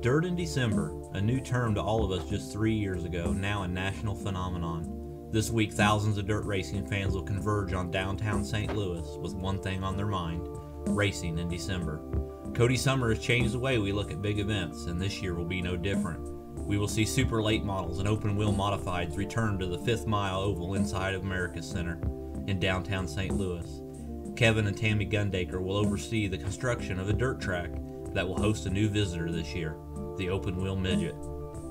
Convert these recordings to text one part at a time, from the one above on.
Dirt in December, a new term to all of us just 3 years ago, now a national phenomenon. This week, thousands of dirt racing fans will converge on downtown St. Louis with one thing on their mind: racing in December. Cody Sommer has changed the way we look at big events, and this year will be no different. We will see super late models and open wheel modifieds return to the 5th Mile Oval inside of America's Center in downtown St. Louis. Kevin and Tammy Gundaker will oversee the construction of a dirt track that will host a new visitor this year, the Open Wheel Midget.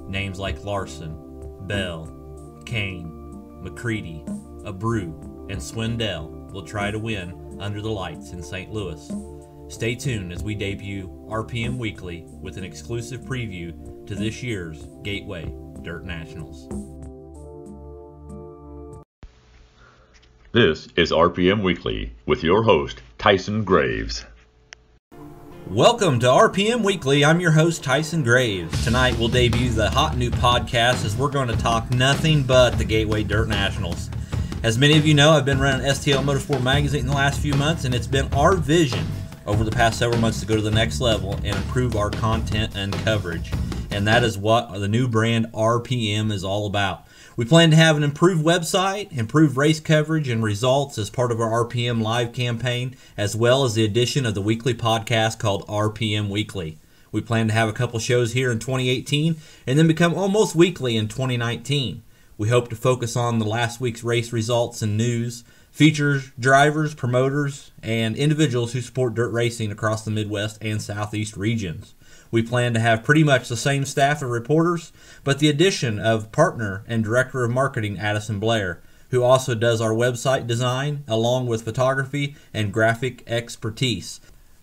Names like Larson, Bell, Kane, McCready, Abreu, and Swindell will try to win under the lights in St. Louis. Stay tuned as we debut RPM Weekly with an exclusive preview to this year's Gateway Dirt Nationals. This is RPM Weekly with your host, Tyson Graves. Welcome to RPM Weekly. I'm your host, Tyson Graves. Tonight we'll debut the hot new podcast as we're going to talk nothing but the Gateway Dirt Nationals. As many of you know, I've been running STL Motorsport Magazine in the last few months, and it's been our vision over the past several months to go to the next level and improve our content and coverage. And that is what the new brand RPM is all about. We plan to have an improved website, improved race coverage and results as part of our RPM Live campaign, as well as the addition of the weekly podcast called RPM Weekly. We plan to have a couple shows here in 2018 and then become almost weekly in 2019. We hope to focus on the last week's race results and news, features drivers, promoters, and individuals who support dirt racing across the Midwest and Southeast regions. We plan to have pretty much the same staff of reporters, but the addition of partner and director of marketing Addison Blair, who also does our website design along with photography and graphic expertise.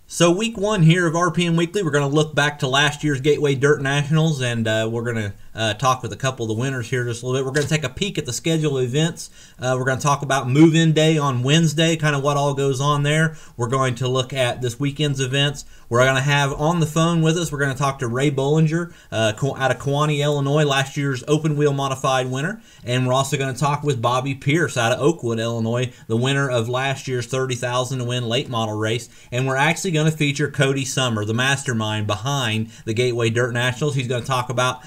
So week one here of RPM Weekly, we're going to look back to last year's Gateway Dirt Nationals, and we're going to talk with a couple of the winners here just a little bit. We're going to take a peek at the schedule of events. We're going to talk about move-in day on Wednesday, kind of what all goes on there. We're going to look at this weekend's events. We're going to have on the phone with us, we're going to talk to Ray Bollinger out of Kewanee, Illinois, last year's open wheel modified winner. And we're also going to talk with Bobby Pierce out of Oakwood, Illinois, the winner of last year's 30,000 to win late model race. And we're actually going to feature Cody Sommer, the mastermind behind the Gateway Dirt Nationals. He's going to talk about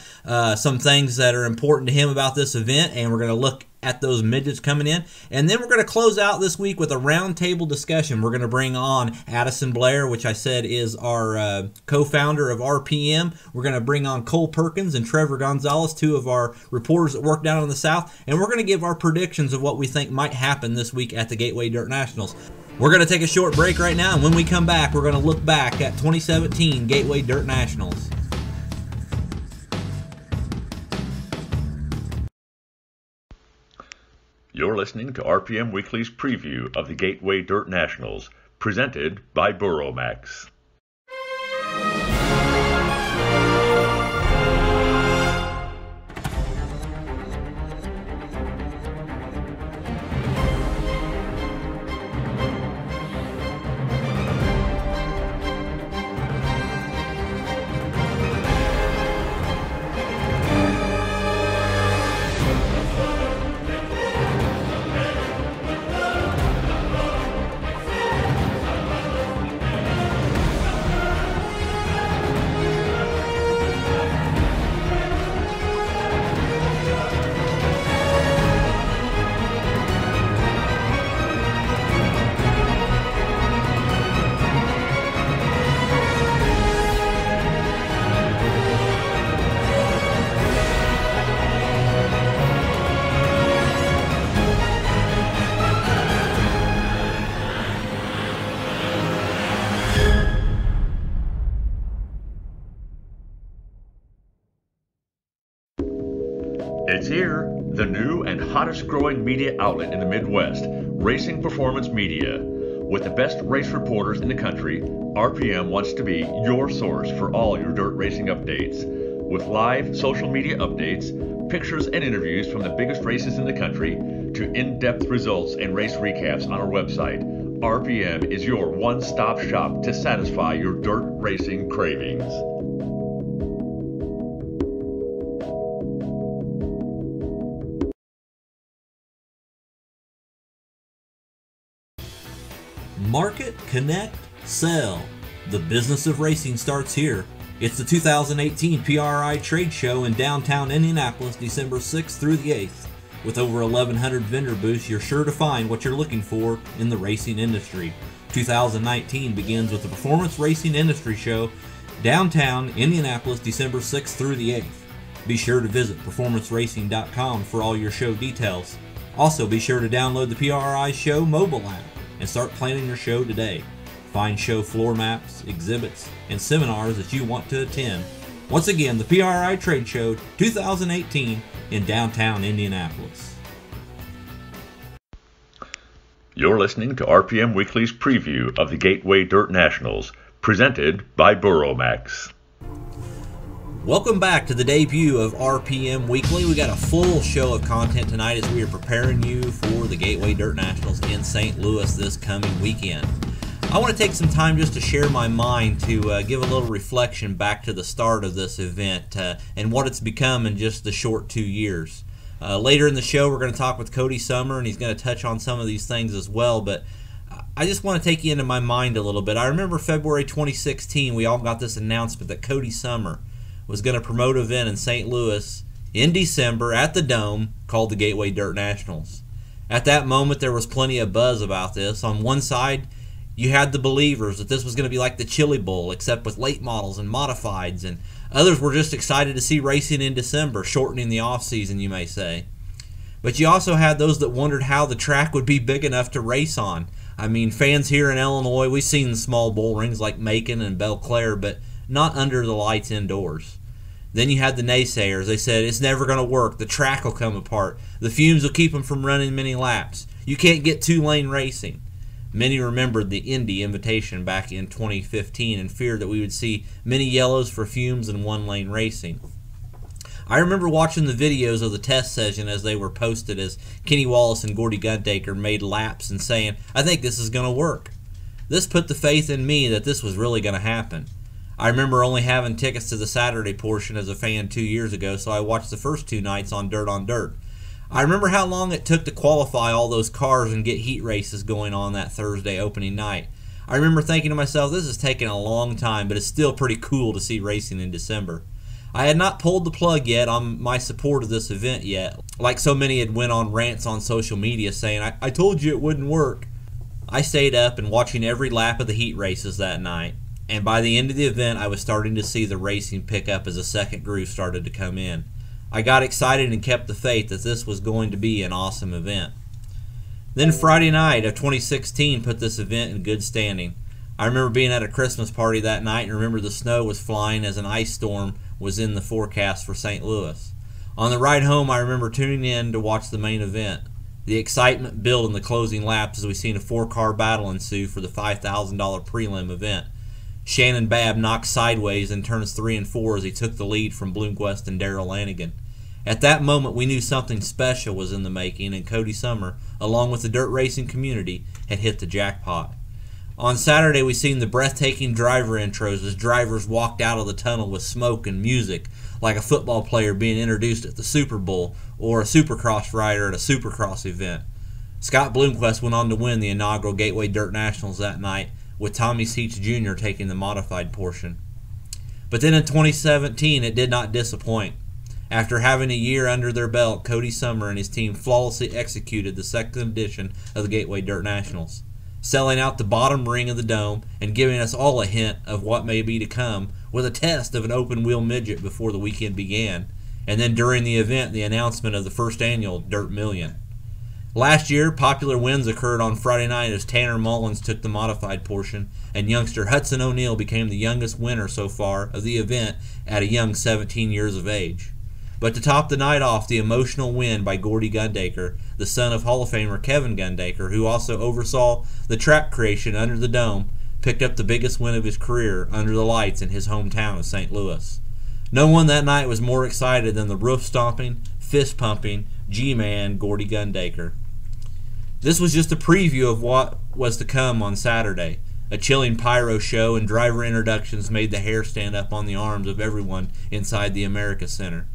some things that are important to him about this event, and we're going to look at those midgets coming in. And then we're going to close out this week with a roundtable discussion. We're going to bring on Addison Blair, which I said is our co-founder of RPM. We're going to bring on Cole Perkins and Trevor Gonzalez, two of our reporters that work down in the South, and we're going to give our predictions of what we think might happen this week at the Gateway Dirt Nationals. We're going to take a short break right now, and when we come back, we're going to look back at 2017 Gateway Dirt Nationals. You're listening to RPM Weekly's preview of the Gateway Dirt Nationals, presented by Burromax. It's here, the new and hottest growing media outlet in the Midwest, Racing Performance Media. With the best race reporters in the country, RPM wants to be your source for all your dirt racing updates. With live social media updates, pictures and interviews from the biggest races in the country, to in-depth results and race recaps on our website, RPM is your one-stop shop to satisfy your dirt racing cravings. Market, connect, sell. The business of racing starts here. It's the 2018 PRI Trade Show in downtown Indianapolis, December 6th through the 8th. With over 1,100 vendor booths, you're sure to find what you're looking for in the racing industry. 2019 begins with the Performance Racing Industry Show, downtown Indianapolis, December 6th through the 8th. Be sure to visit performanceracing.com for all your show details. Also, be sure to download the PRI Show mobile app and start planning your show today. Find show floor maps, exhibits, and seminars that you want to attend. Once again, the PRI Trade Show 2018 in downtown Indianapolis. You're listening to RPM Weekly's preview of the Gateway Dirt Nationals, presented by Burromax. Welcome back to the debut of RPM Weekly. We got a full show of content tonight as we are preparing you for the Gateway Dirt Nationals in St. Louis this coming weekend. I want to take some time just to share my mind to give a little reflection back to the start of this event and what it's become in just the short 2 years. Later in the show, we're going to talk with Cody Sommer, and he's going to touch on some of these things as well, but I just want to take you into my mind a little bit. I remember February 2016, we all got this announcement that Cody Sommer was going to promote an event in St. Louis in December at the Dome called the Gateway Dirt Nationals. At that moment, there was plenty of buzz about this. On one side, you had the believers that this was going to be like the Chili Bowl, except with late models and modifieds, and others were just excited to see racing in December, shortening the off-season, you may say. But you also had those that wondered how the track would be big enough to race on. I mean, fans here in Illinois, we've seen small bull rings like Macon and Belclair, but not under the lights indoors. Then you had the naysayers. They said, it's never going to work. The track will come apart. The fumes will keep them from running many laps. You can't get two-lane racing. Many remembered the Indy invitation back in 2015 and feared that we would see many yellows for fumes and one-lane racing. I remember watching the videos of the test session as they were posted as Kenny Wallace and Gordy Gundaker made laps and saying, I think this is going to work. This put the faith in me that this was really going to happen. I remember only having tickets to the Saturday portion as a fan 2 years ago, so I watched the first two nights on Dirt. I remember how long it took to qualify all those cars and get heat races going on that Thursday opening night. I remember thinking to myself, this is taking a long time, but it's still pretty cool to see racing in December. I had not pulled the plug yet on my support of this event yet. Like so many had went on rants on social media saying, I told you it wouldn't work. I stayed up and watching every lap of the heat races that night. And by the end of the event, I was starting to see the racing pick up as a second groove started to come in. I got excited and kept the faith that this was going to be an awesome event. Then Friday night of 2016 put this event in good standing. I remember being at a Christmas party that night and remember the snow was flying as an ice storm was in the forecast for St. Louis. On the ride home, I remember tuning in to watch the main event. The excitement built in the closing laps as we seen a four-car battle ensue for the $5,000 prelim event. Shannon Babb knocked sideways in turns 3 and 4 as he took the lead from Bloomquist and Darrell Lanigan. At that moment, we knew something special was in the making, and Cody Sommer, along with the dirt racing community, had hit the jackpot. On Saturday, we seen the breathtaking driver intros as drivers walked out of the tunnel with smoke and music, like a football player being introduced at the Super Bowl or a Supercross rider at a Supercross event. Scott Bloomquist went on to win the inaugural Gateway Dirt Nationals that night, with Tommy Seach Jr. taking the modified portion. But then in 2017, it did not disappoint. After having a year under their belt, Cody Sommer and his team flawlessly executed the second edition of the Gateway Dirt Nationals, selling out the bottom ring of the dome and giving us all a hint of what may be to come with a test of an open-wheel midget before the weekend began, and then during the event, the announcement of the first annual Dirt Million. Last year, popular wins occurred on Friday night as Tanner Mullins took the modified portion, and youngster Hudson O'Neal became the youngest winner so far of the event at a young 17 years of age. But to top the night off, the emotional win by Gordy Gundaker, the son of Hall of Famer Kevin Gundaker, who also oversaw the track creation under the dome, picked up the biggest win of his career under the lights in his hometown of St. Louis. No one that night was more excited than the roof-stomping, fist-pumping G-Man Gordy Gundaker. This was just a preview of what was to come on Saturday. A chilling pyro show and driver introductions made the hair stand up on the arms of everyone inside the America Center.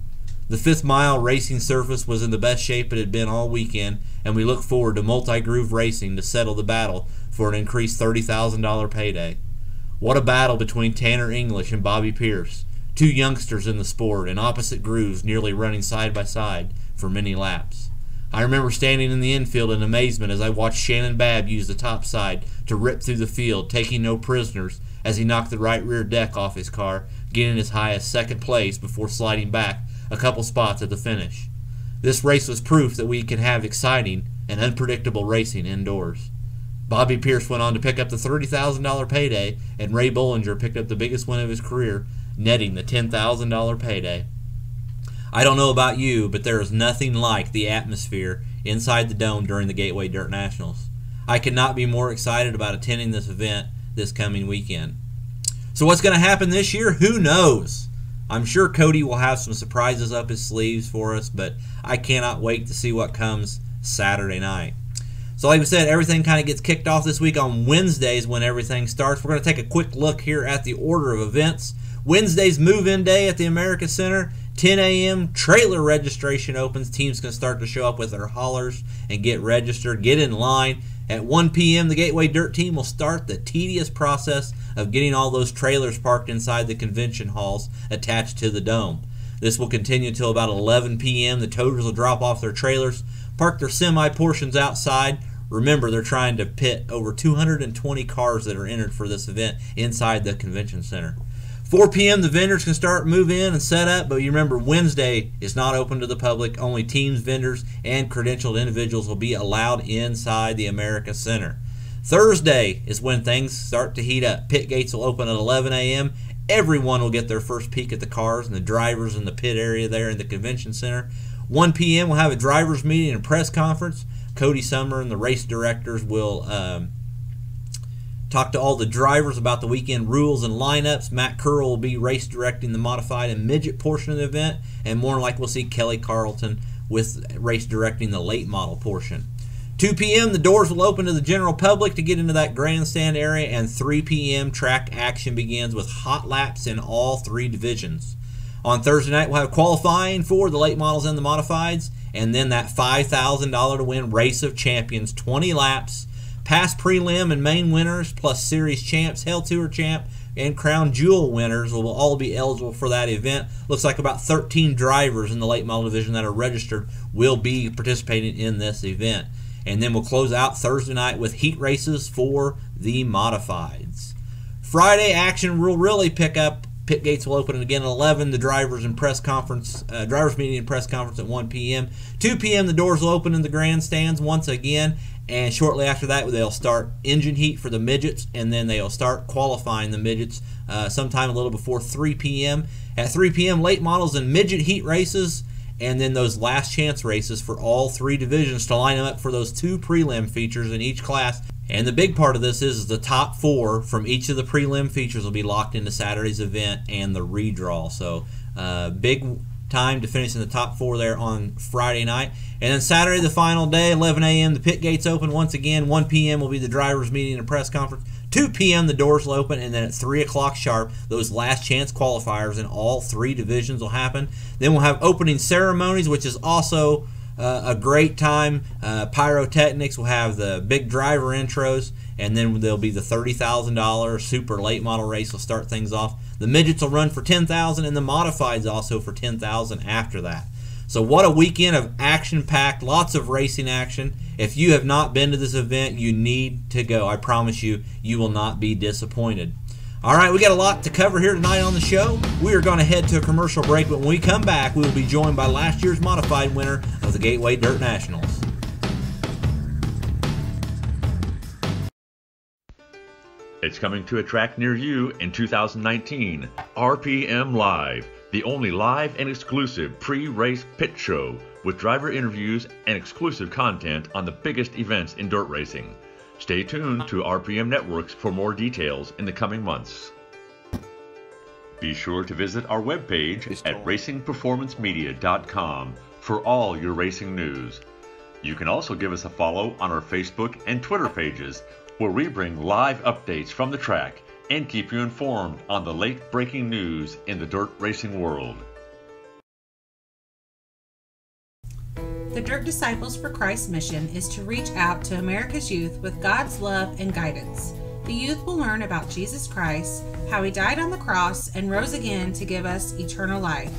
The 5th mile racing surface was in the best shape it had been all weekend, and we look forward to multi-groove racing to settle the battle for an increased $30,000 payday. What a battle between Tanner English and Bobby Pierce, two youngsters in the sport in opposite grooves, nearly running side by side for many laps. I remember standing in the infield in amazement as I watched Shannon Babb use the top side to rip through the field, taking no prisoners as he knocked the right rear deck off his car, getting as high as second place before sliding back a couple spots at the finish. This race was proof that we can have exciting and unpredictable racing indoors. Bobby Pierce went on to pick up the $30,000 payday, and Ray Bollinger picked up the biggest win of his career, netting the $10,000 payday. I don't know about you, but there is nothing like the atmosphere inside the dome during the Gateway Dirt Nationals. I could not be more excited about attending this event this coming weekend. So what's going to happen this year? Who knows? I'm sure Cody will have some surprises up his sleeves for us, but I cannot wait to see what comes Saturday night. So like we said, everything kind of gets kicked off this week on Wednesdays when everything starts. We're going to take a quick look here at the order of events. Wednesday's move-in day at the America Center. 10 a.m. trailer registration opens. Teams can start to show up with their haulers and get registered, get in line. At 1 p.m., the Gateway Dirt team will start the tedious process of getting all those trailers parked inside the convention halls attached to the dome. This will continue until about 11 p.m. The toters will drop off their trailers, park their semi-portions outside. Remember, they're trying to pit over 220 cars that are entered for this event inside the convention center. 4 p.m. the vendors can start move in and set up, but you remember Wednesday is not open to the public. Only teams, vendors, and credentialed individuals will be allowed inside the America Center. Thursday is when things start to heat up. Pit gates will open at 11 a.m. Everyone will get their first peek at the cars and the drivers in the pit area there in the convention center. 1 p.m. we'll have a drivers meeting and press conference. Cody Sommer and the race directors will talk to all the drivers about the weekend rules and lineups. Matt Curl will be race directing the modified and midget portion of the event, and more than likely we'll see Kelly Carlton with race directing the late model portion. 2 p.m. the doors will open to the general public to get into that grandstand area, and 3 p.m. track action begins with hot laps in all three divisions. On Thursday night we'll have qualifying for the late models and the modifieds, and then that $5,000 to win Race of Champions, 20 laps. Past prelim and main winners, plus series champs, Hell Tour champ, and Crown Jewel winners will all be eligible for that event. Looks like about 13 drivers in the late model division that are registered will be participating in this event. And then we'll close out Thursday night with heat races for the modifieds. Friday action will really pick up. Pit gates will open again at 11. The drivers and press conference, drivers meeting and press conference at 1 p.m. 2 p.m. the doors will open in the grandstands once again, and shortly after that they'll start engine heat for the midgets, and then they'll start qualifying the midgets sometime a little before 3 p.m. At 3 p.m. late models and midget heat races, and then those last chance races for all three divisions to line them up for those two prelim features in each class. And the big part of this is the top four from each of the prelim features will be locked into Saturday's event and the redraw. So big time to finish in the top four there on Friday night. And then Saturday, the final day, 11 a.m. the pit gates open once again. 1 p.m. will be the drivers meeting and press conference. 2 p.m. the doors will open, and then at 3 o'clock sharp, those last chance qualifiers in all three divisions will happen. Then we'll have opening ceremonies, which is also a great time. Pyrotechnics will have the big driver intros, and then there'll be the $30,000 super late model race will start things off. The midgets will run for $10,000, and the modifieds also for $10,000 after that. So what a weekend of action-packed, lots of racing action. If you have not been to this event, you need to go. I promise you, you will not be disappointed. All right, we got a lot to cover here tonight on the show. We are going to head to a commercial break, but when we come back, we will be joined by last year's modified winner of the Gateway Dirt Nationals. It's coming to a track near you in 2019, RPM Live, the only live and exclusive pre-race pit show with driver interviews and exclusive content on the biggest events in dirt racing. Stay tuned to RPM Networks for more details in the coming months. Be sure to visit our webpage at racingperformancemedia.com for all your racing news. You can also give us a follow on our Facebook and Twitter pages, where we bring live updates from the track and keep you informed on the late breaking news in the dirt racing world. The Dirt Disciples for Christ mission is to reach out to America's youth with God's love and guidance. The youth will learn about Jesus Christ, how he died on the cross and rose again to give us eternal life.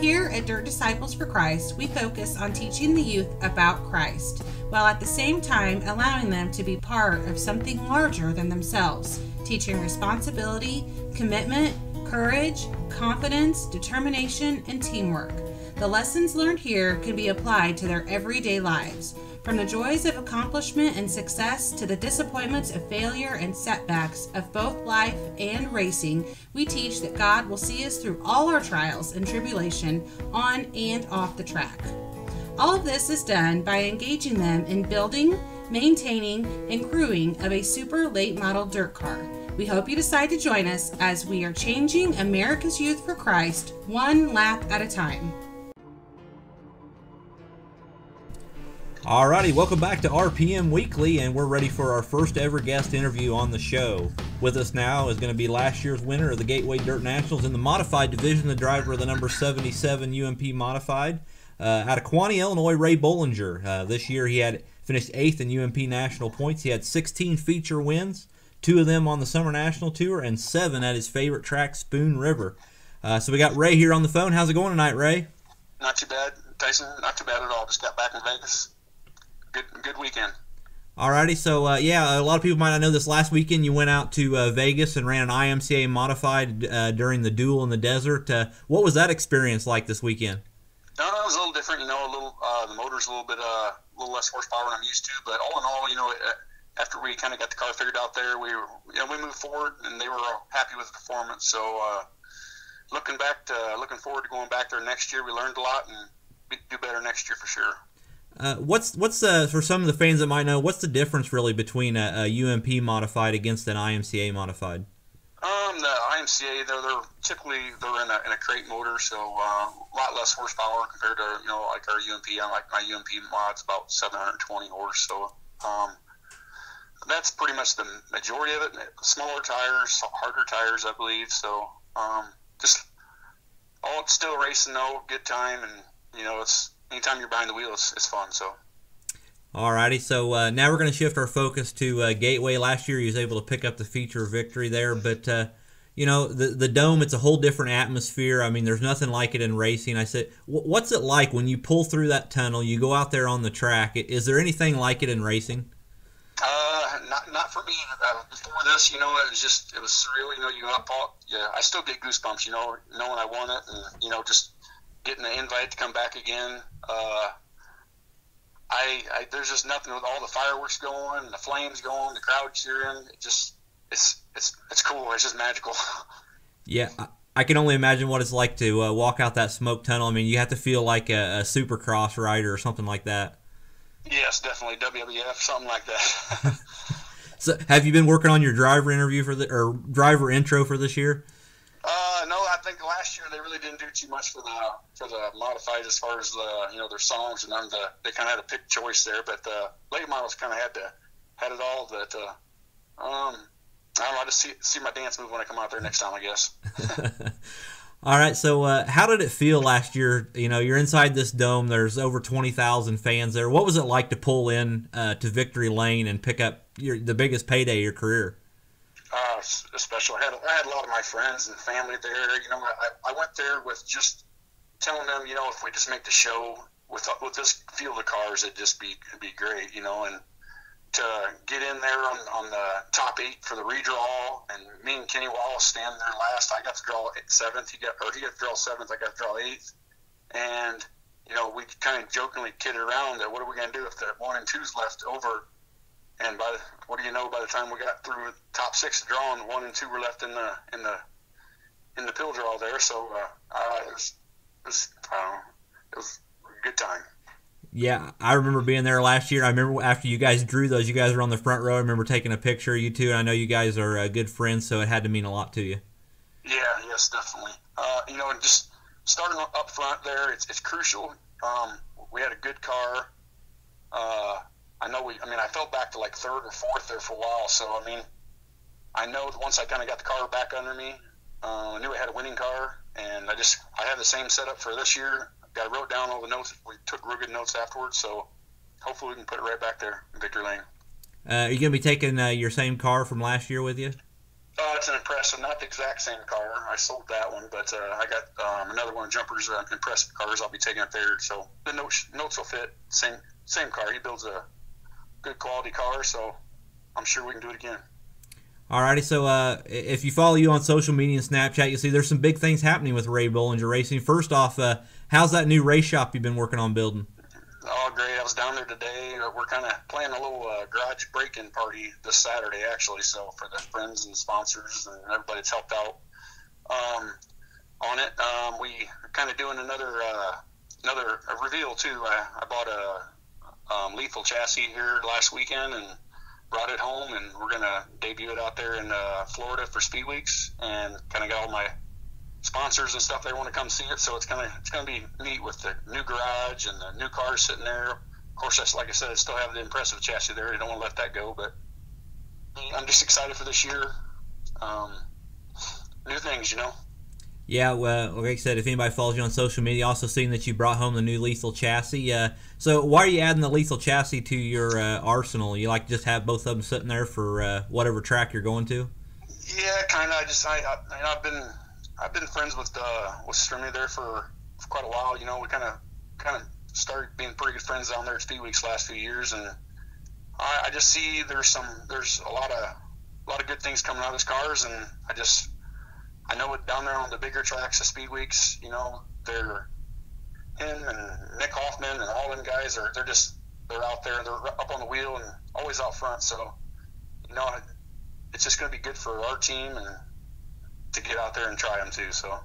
Here at Dirt Disciples for Christ, we focus on teaching the youth about Christ, while at the same time allowing them to be part of something larger than themselves, teaching responsibility, commitment, courage, confidence, determination, and teamwork. The lessons learned here can be applied to their everyday lives. From the joys of accomplishment and success to the disappointments of failure and setbacks of both life and racing, we teach that God will see us through all our trials and tribulation on and off the track. All of this is done by engaging them in building, maintaining, and crewing of a super late model dirt car. We hope you decide to join us as we are changing America's youth for Christ one lap at a time. Alrighty, welcome back to RPM Weekly, and we're ready for our first ever guest interview on the show. With us now is going to be last year's winner of the Gateway Dirt Nationals in the Modified Division, the driver of the number 77 UMP Modified. Out of Kewanee, Illinois, Ray Bollinger. This year he had finished 8th in UMP National points. He had 16 feature wins, 2 of them on the Summer National Tour, and 7 at his favorite track, Spoon River. So we got Ray here on the phone. How's it going tonight, Ray? Not too bad, Tyson. Not too bad at all. Just got back in Vegas. Good weekend. Alrighty, so a lot of people might not know this. Last weekend you went out to Vegas and ran an IMCA Modified during the Duel in the Desert. What was that experience like this weekend? No, it was a little different. The motor's a little less horsepower than I'm used to. But all in all, after we kind of got the car figured out there, we moved forward, and they were happy with the performance. So looking forward to going back there next year. We learned a lot, and we do better next year for sure. What's for some of the fans that might know, what's the difference really between a UMP Modified against an IMCA Modified? The IMCA, they're typically in a crate motor, so a lot less horsepower compared to like our UMP. I like my UMP mod's about 720 horse, so that's pretty much the majority of it. Smaller tires, harder tires, I believe. So it's still racing though, good time, and it's. Anytime you're behind the wheel, it's fun. So, alrighty. So now we're going to shift our focus to Gateway. Last year, he was able to pick up the feature victory there, but the Dome, it's a whole different atmosphere. I mean, there's nothing like it in racing. I said, what's it like when you pull through that tunnel? You go out there on the track. Is there anything like it in racing? Not for me. Before this, it was surreal. You go up, I still get goosebumps. Knowing I won it, and just getting the invite to come back again. There's just nothing with all the fireworks going, the flames going, the crowd cheering. It's cool. It's just magical. Yeah, I can only imagine what it's like to walk out that smoke tunnel. I mean, you have to feel like a supercross rider or something like that. Yes, definitely WWF, something like that. So, have you been working on your driver interview driver intro for this year? No, I think last year they really didn't do too much for the modified as far as their songs, and they kind of had a pick choice there. But the late models kind of had it all. That I don't know. I just see my dance move when I come out there next time, I guess. All right. So how did it feel last year? You're inside this dome. There's over 20,000 fans there. What was it like to pull in to Victory Lane and pick up the biggest payday of your career? Special. I had a lot of my friends and family there. I went there with just telling them, if we just make the show with this field of cars, it'd be great, and to get in there on the top 8 for the redraw, and me and Kenny Wallace stand there last. I got to draw 7th. He got to draw 7th. I got to draw 8th, and we kind of jokingly kidded around that what are we going to do if the 1 and 2's left over. And by the time we got through top 6 drawing, 1 and 2 were left in the pill draw there. So it was a good time. Yeah, I remember being there last year. I remember after you guys drew those, you guys were on the front row. I remember taking a picture of you two. And I know you guys are good friends, so it had to mean a lot to you. Yeah, yes, definitely. And just starting up front there, it's crucial. We had a good car. I fell back to like 3rd or 4th there for a while. So, I know that once I kind of got the car back under me, I knew I had a winning car, and I had the same setup for this year. I wrote down all the notes. We took real good notes afterwards, so hopefully we can put it right back there in Victory Lane. Are you going to be taking your same car from last year with you? It's an Impressive, not the exact same car. I sold that one, but I got another one, Jumper's Impressive cars. I'll be taking up there, so the notes will fit. Same car. He builds a good quality car, so I'm sure we can do it again. Alrighty, so if you follow you on social media and Snapchat, you'll see there's some big things happening with Ray Bollinger Racing. First off, how's that new race shop you've been working on building? Oh, great. I was down there today. We're kind of planning a little garage break-in party this Saturday, actually, so for the friends and sponsors and everybody that's helped out on it. We are kind of doing another reveal, too. I bought a lethal chassis here last weekend and brought it home, and we're going to debut it out there in Florida for Speed Weeks, and kind of got all my sponsors and stuff. They want to come see it, so it's gonna be neat with the new garage and the new cars sitting there. Of course, that's, like I said, I still have the Impressive chassis there. I don't want to let that go, but I'm just excited for this year. New things, you know. Yeah, well, like I said, if anybody follows you on social media, also seeing that you brought home the new lethal chassis. So why are you adding the lethal chassis to your arsenal? You like to just have both of them sitting there for whatever track you're going to? Yeah, kind of. I've been friends with Strimmy there for quite a while. You know, we kind of started being pretty good friends down there at Speed Weeks last few years, and I just see there's a lot of good things coming out of these cars, and I know it down there on the bigger tracks of Speed Weeks. You know, him and Nick Hoffman and all them guys they're out there, they're up on the wheel and always out front. So, you know, it's just going to be good for our team and to get out there and try them too. So,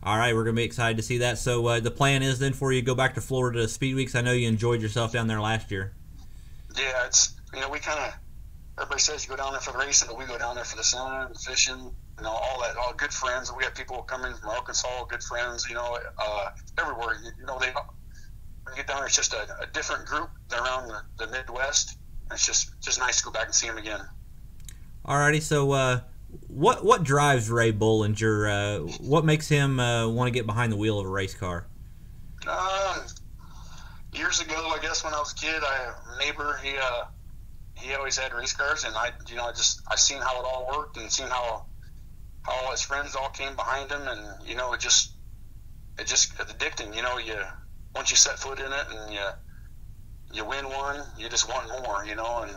all right, we're gonna be excited to see that. So the plan is then for you to go back to Florida to Speed Weeks. I know you enjoyed yourself down there last year. Yeah, it's, you know, we kind of, everybody says you go down there for the racing, but we go down there for the sun, fishing, you know, all good friends. We have people coming from Arkansas, good friends, you know, everywhere. You know, when you get down there, it's just a different group. They're around the Midwest. It's just nice to go back and see them again. Alrighty, so what drives Ray Bollinger? What makes him want to get behind the wheel of a race car? Years ago, I guess when I was a kid, a neighbor, he always had race cars, and I seen how it all worked, and seen how all his friends all came behind him, and you know, it's addicting. You know, once you set foot in it and you win one, you just want more. You know,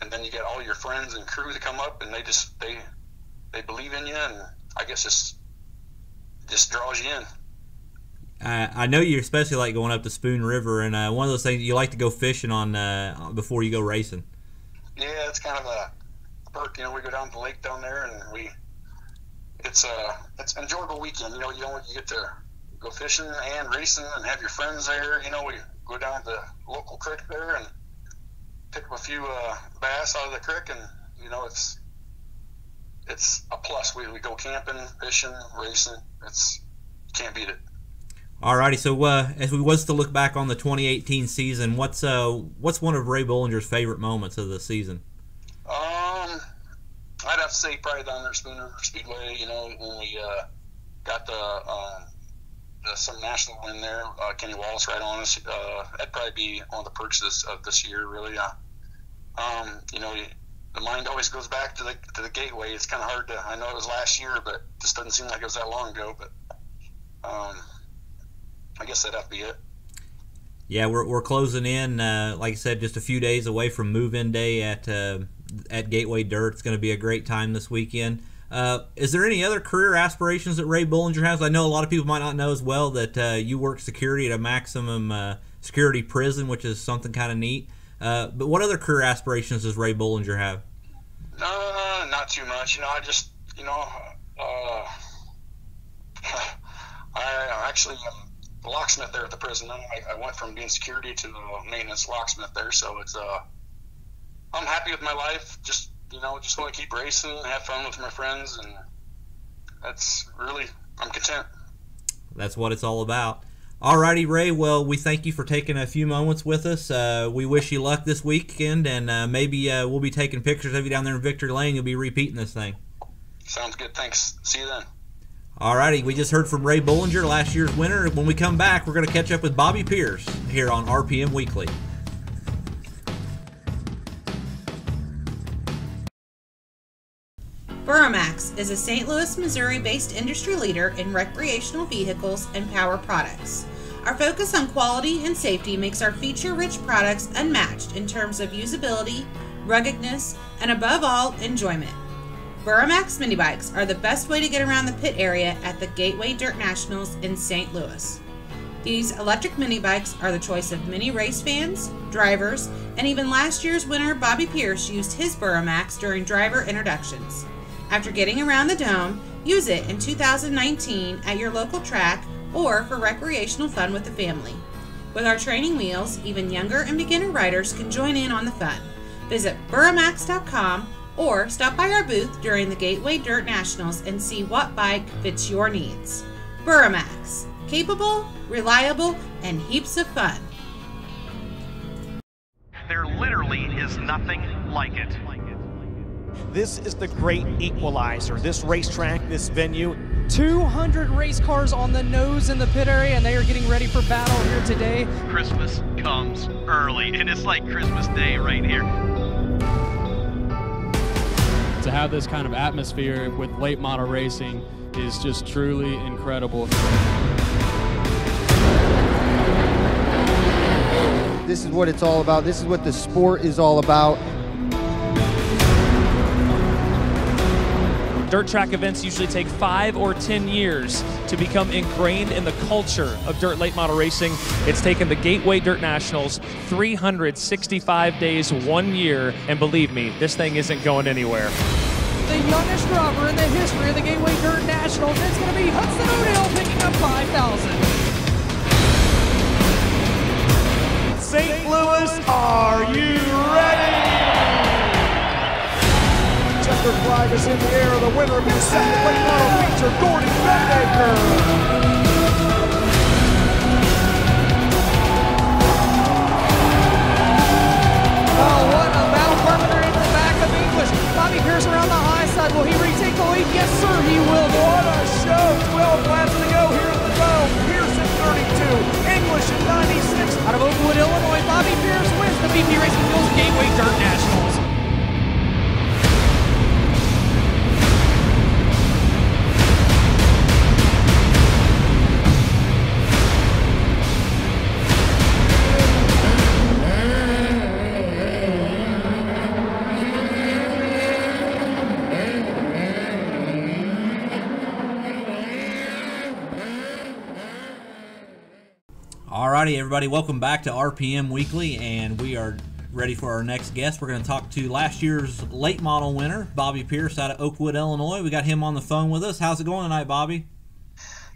and then you get all your friends and crew to come up, and they believe in you, and I guess it just draws you in. I know you especially like going up to Spoon River, and one of those things you like to go fishing on before you go racing. Yeah, it's kind of a perk. You know, we go down to the lake down there, and it's an enjoyable weekend. You know, you get to go fishing and racing and have your friends there. You know, we go down to the local creek there and pick up a few bass out of the creek, and you know, it's a plus. We go camping, fishing, racing. You can't beat it. Alrighty, so as we was to look back on the 2018 season, what's one of Ray Bollinger's favorite moments of the season? I'd have to say probably down there at Spoon River Speedway. You know, when we got some national win there, Kenny Wallace right on us. That'd probably be one of the perks of this year, really. You know, the mind always goes back to the Gateway. It's kind of hard to. I know it was last year, but it just doesn't seem like it was that long ago. But I guess that'd have to be it. Yeah, we're closing in. Like I said, just a few days away from move-in day at Gateway Dirt. It's going to be a great time this weekend. Is there any other career aspirations that Ray Bollinger has? I know a lot of people might not know as well that you work security at a maximum security prison, which is something kind of neat. But what other career aspirations does Ray Bollinger have? Not too much. You know, I actually am a locksmith there at the prison. I went from being security to maintenance locksmith there, so it's I'm happy with my life. Just want to keep racing, have fun with my friends, and I'm content. That's what it's all about. Alrighty, Ray. Well, we thank you for taking a few moments with us. We wish you luck this weekend, and maybe we'll be taking pictures of you down there in Victory Lane. You'll be repeating this thing. Sounds good. Thanks. See you then. Alrighty, we just heard from Ray Bollinger, last year's winner. When we come back, we're going to catch up with Bobby Pierce here on RPM Weekly. Buramax is a St. Louis, Missouri-based industry leader in recreational vehicles and power products. Our focus on quality and safety makes our feature-rich products unmatched in terms of usability, ruggedness, and above all, enjoyment. Buramax mini bikes are the best way to get around the pit area at the Gateway Dirt Nationals in St. Louis. These electric mini bikes are the choice of many race fans, drivers, and even last year's winner Bobby Pierce used his Buramax during driver introductions. After getting around the dome, use it in 2019 at your local track or for recreational fun with the family. With our training wheels, even younger and beginner riders can join in on the fun. Visit Buramax.com or stop by our booth during the Gateway Dirt Nationals and see what bike fits your needs. Buramax, capable, reliable, and heaps of fun. There literally is nothing like it. This is the great equalizer. This racetrack, this venue. 200 race cars on the nose in the pit area, and they are getting ready for battle here today. Christmas comes early, and it's like Christmas Day right here. To have this kind of atmosphere with late model racing is just truly incredible. This is what it's all about. This is what the sport is all about. Dirt track events usually take 5 or 10 years to become ingrained in the culture of dirt late model racing. It's taken the Gateway Dirt Nationals 365 days, 1 year, and believe me, this thing isn't going anywhere. The youngest driver in the history of the Gateway Dirt Nationals is going to be Hudson O'Neill picking up 5,000. St. Louis, are you ready? Checkered flag is in the air. The winner of your second late model feature, Gordon Bendaker. Oh, what a battle partner in the back of English. Bobby Pierce around the high side. Will he retake the lead? Yes, sir, he will. What a show. 12 laps to go here at the dome. Pierce at 32. English at 96. Out of Oakwood, Illinois, Bobby Pierce wins the BP Racing Fuels Gateway Dirt Nationals. Alrighty, everybody, welcome back to RPM Weekly, and we are ready for our next guest. We're going to talk to last year's late model winner, Bobby Pierce, out of Oakwood, Illinois. We got him on the phone with us. How's it going tonight, Bobby?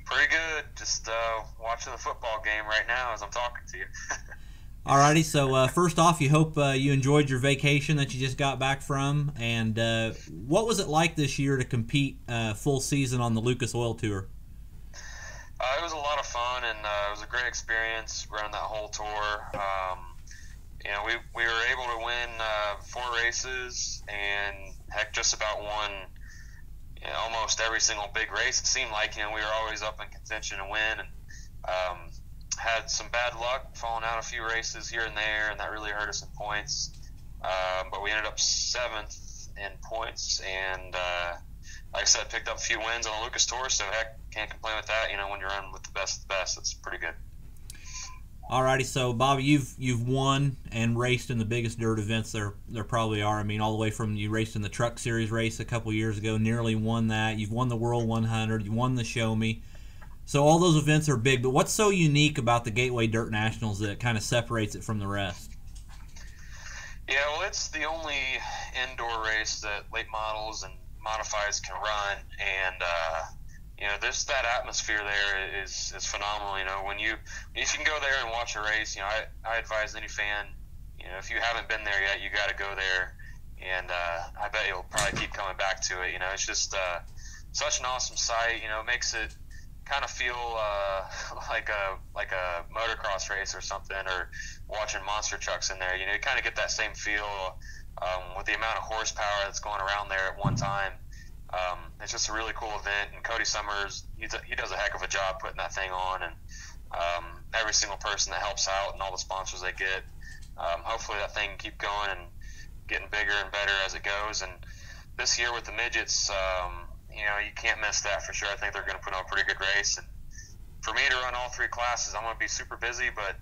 Pretty good. Just watching the football game right now as I'm talking to you. Alrighty, so first off, you hope you enjoyed your vacation that you just got back from, and what was it like this year to compete full season on the Lucas Oil Tour? It was a lot of fun, and it was a great experience running that whole tour. We were able to win 4 races, and heck, just about won almost every single big race. It seemed like we were always up in contention to win, and had some bad luck, falling out a few races here and there, and that really hurt us in points. But we ended up 7th in points, and like I said, picked up a few wins on the Lucas Tour, so heck, can't complain with that. When you're running with the best of the best, it's pretty good. Alrighty, so Bobby, you've won and raced in the biggest dirt events there probably are. I mean, all the way from you raced in the Truck Series race a couple years ago, nearly won that. You've won the World 100, you won the Show Me. So all those events are big, but what's so unique about the Gateway Dirt Nationals that kind of separates it from the rest? Yeah, well, it's the only indoor race that late models and modifieds can run, and that atmosphere there is phenomenal. When you can go there and watch a race, I advise any fan, if you haven't been there yet, you got to go there, and I bet you'll probably keep coming back to it. It's just such an awesome sight. It makes it kind of feel like a motocross race or something, or watching monster trucks in there. You kind of get that same feel with the amount of horsepower that's going around there at one time. It's just a really cool event, and Cody Sommer, he does a heck of a job putting that thing on, and every single person that helps out and all the sponsors they get. Hopefully that thing can keep going and getting bigger and better as it goes. And this year with the midgets, you can't miss that for sure. I think they're going to put on a pretty good race. And for me to run all 3 classes, I'm going to be super busy, but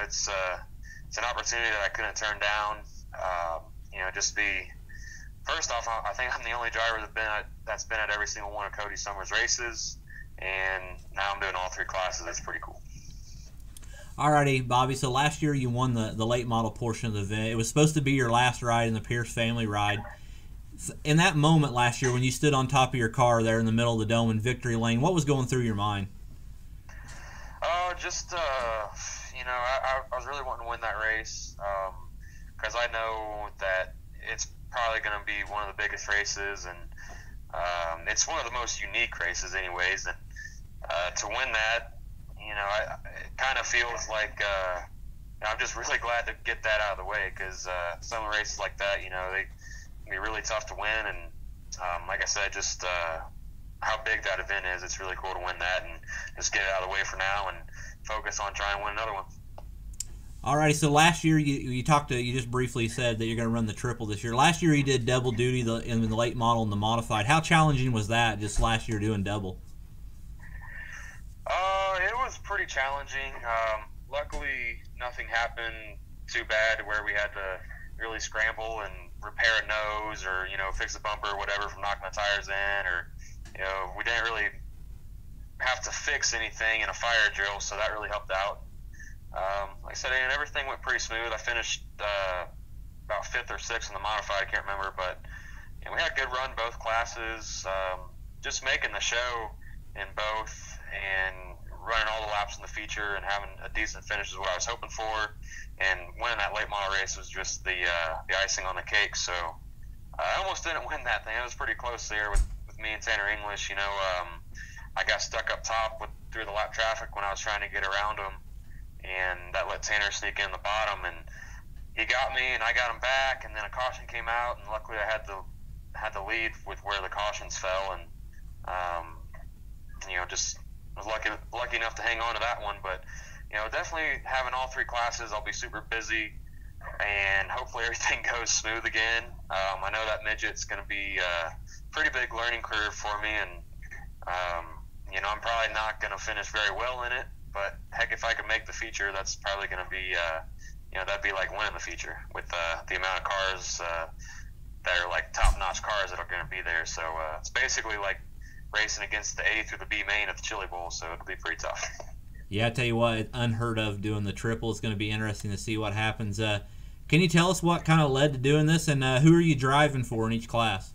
it's an opportunity that I couldn't turn down. Just be first off, I think I'm the only driver that's been at every single one of Cody Sommer's races, and now I'm doing all 3 classes. That's pretty cool. Alrighty, Bobby. So last year you won the late model portion of the event. It was supposed to be your last ride in the Pierce family ride. In that moment last year when you stood on top of your car there in the middle of the dome in victory lane, what was going through your mind? I was really wanting to win that race because I know that it's probably going to be one of the biggest races, and it's one of the most unique races anyways. And to win that, it kind of feels like I'm just really glad to get that out of the way, because some races like that, they can be really tough to win. And like I said, just how big that event is, it's really cool to win that and just get it out of the way for now and focus on trying to win another one. Alrighty, so last year you just briefly said that you're going to run the triple this year. Last year you did double duty in the late model and the modified. How challenging was that just last year doing double? It was pretty challenging. Luckily, nothing happened too bad where we had to really scramble and repair a nose or fix a bumper or whatever from knocking the tires in, or we didn't really have to fix anything in a fire drill, so that really helped out. Like I said, and everything went pretty smooth. I finished about 5th or 6th in the modified, I can't remember, but we had a good run both classes. Just making the show in both and running all the laps in the feature and having a decent finish is what I was hoping for. And winning that late model race was just the icing on the cake. So I almost didn't win that thing. It was pretty close there with me and Tanner English. I got stuck up top through the lap traffic when I was trying to get around him, and that let Tanner sneak in the bottom, and he got me and I got him back, and then a caution came out, and luckily I had the lead with where the cautions fell, and just was lucky enough to hang on to that one. But definitely having all 3 classes, I'll be super busy, and hopefully everything goes smooth again. I know that midget's going to be a pretty big learning curve for me, and I'm probably not going to finish very well in it, but heck, if I can make the feature, that's probably going to be, that'd be like winning the feature with the amount of cars that are like top-notch cars that are going to be there. So it's basically like racing against the A through the B main at the Chili Bowl, so it'll be pretty tough. Yeah, I tell you what, it's unheard of doing the triple. It's going to be interesting to see what happens. Can you tell us what kind of led to doing this, and who are you driving for in each class?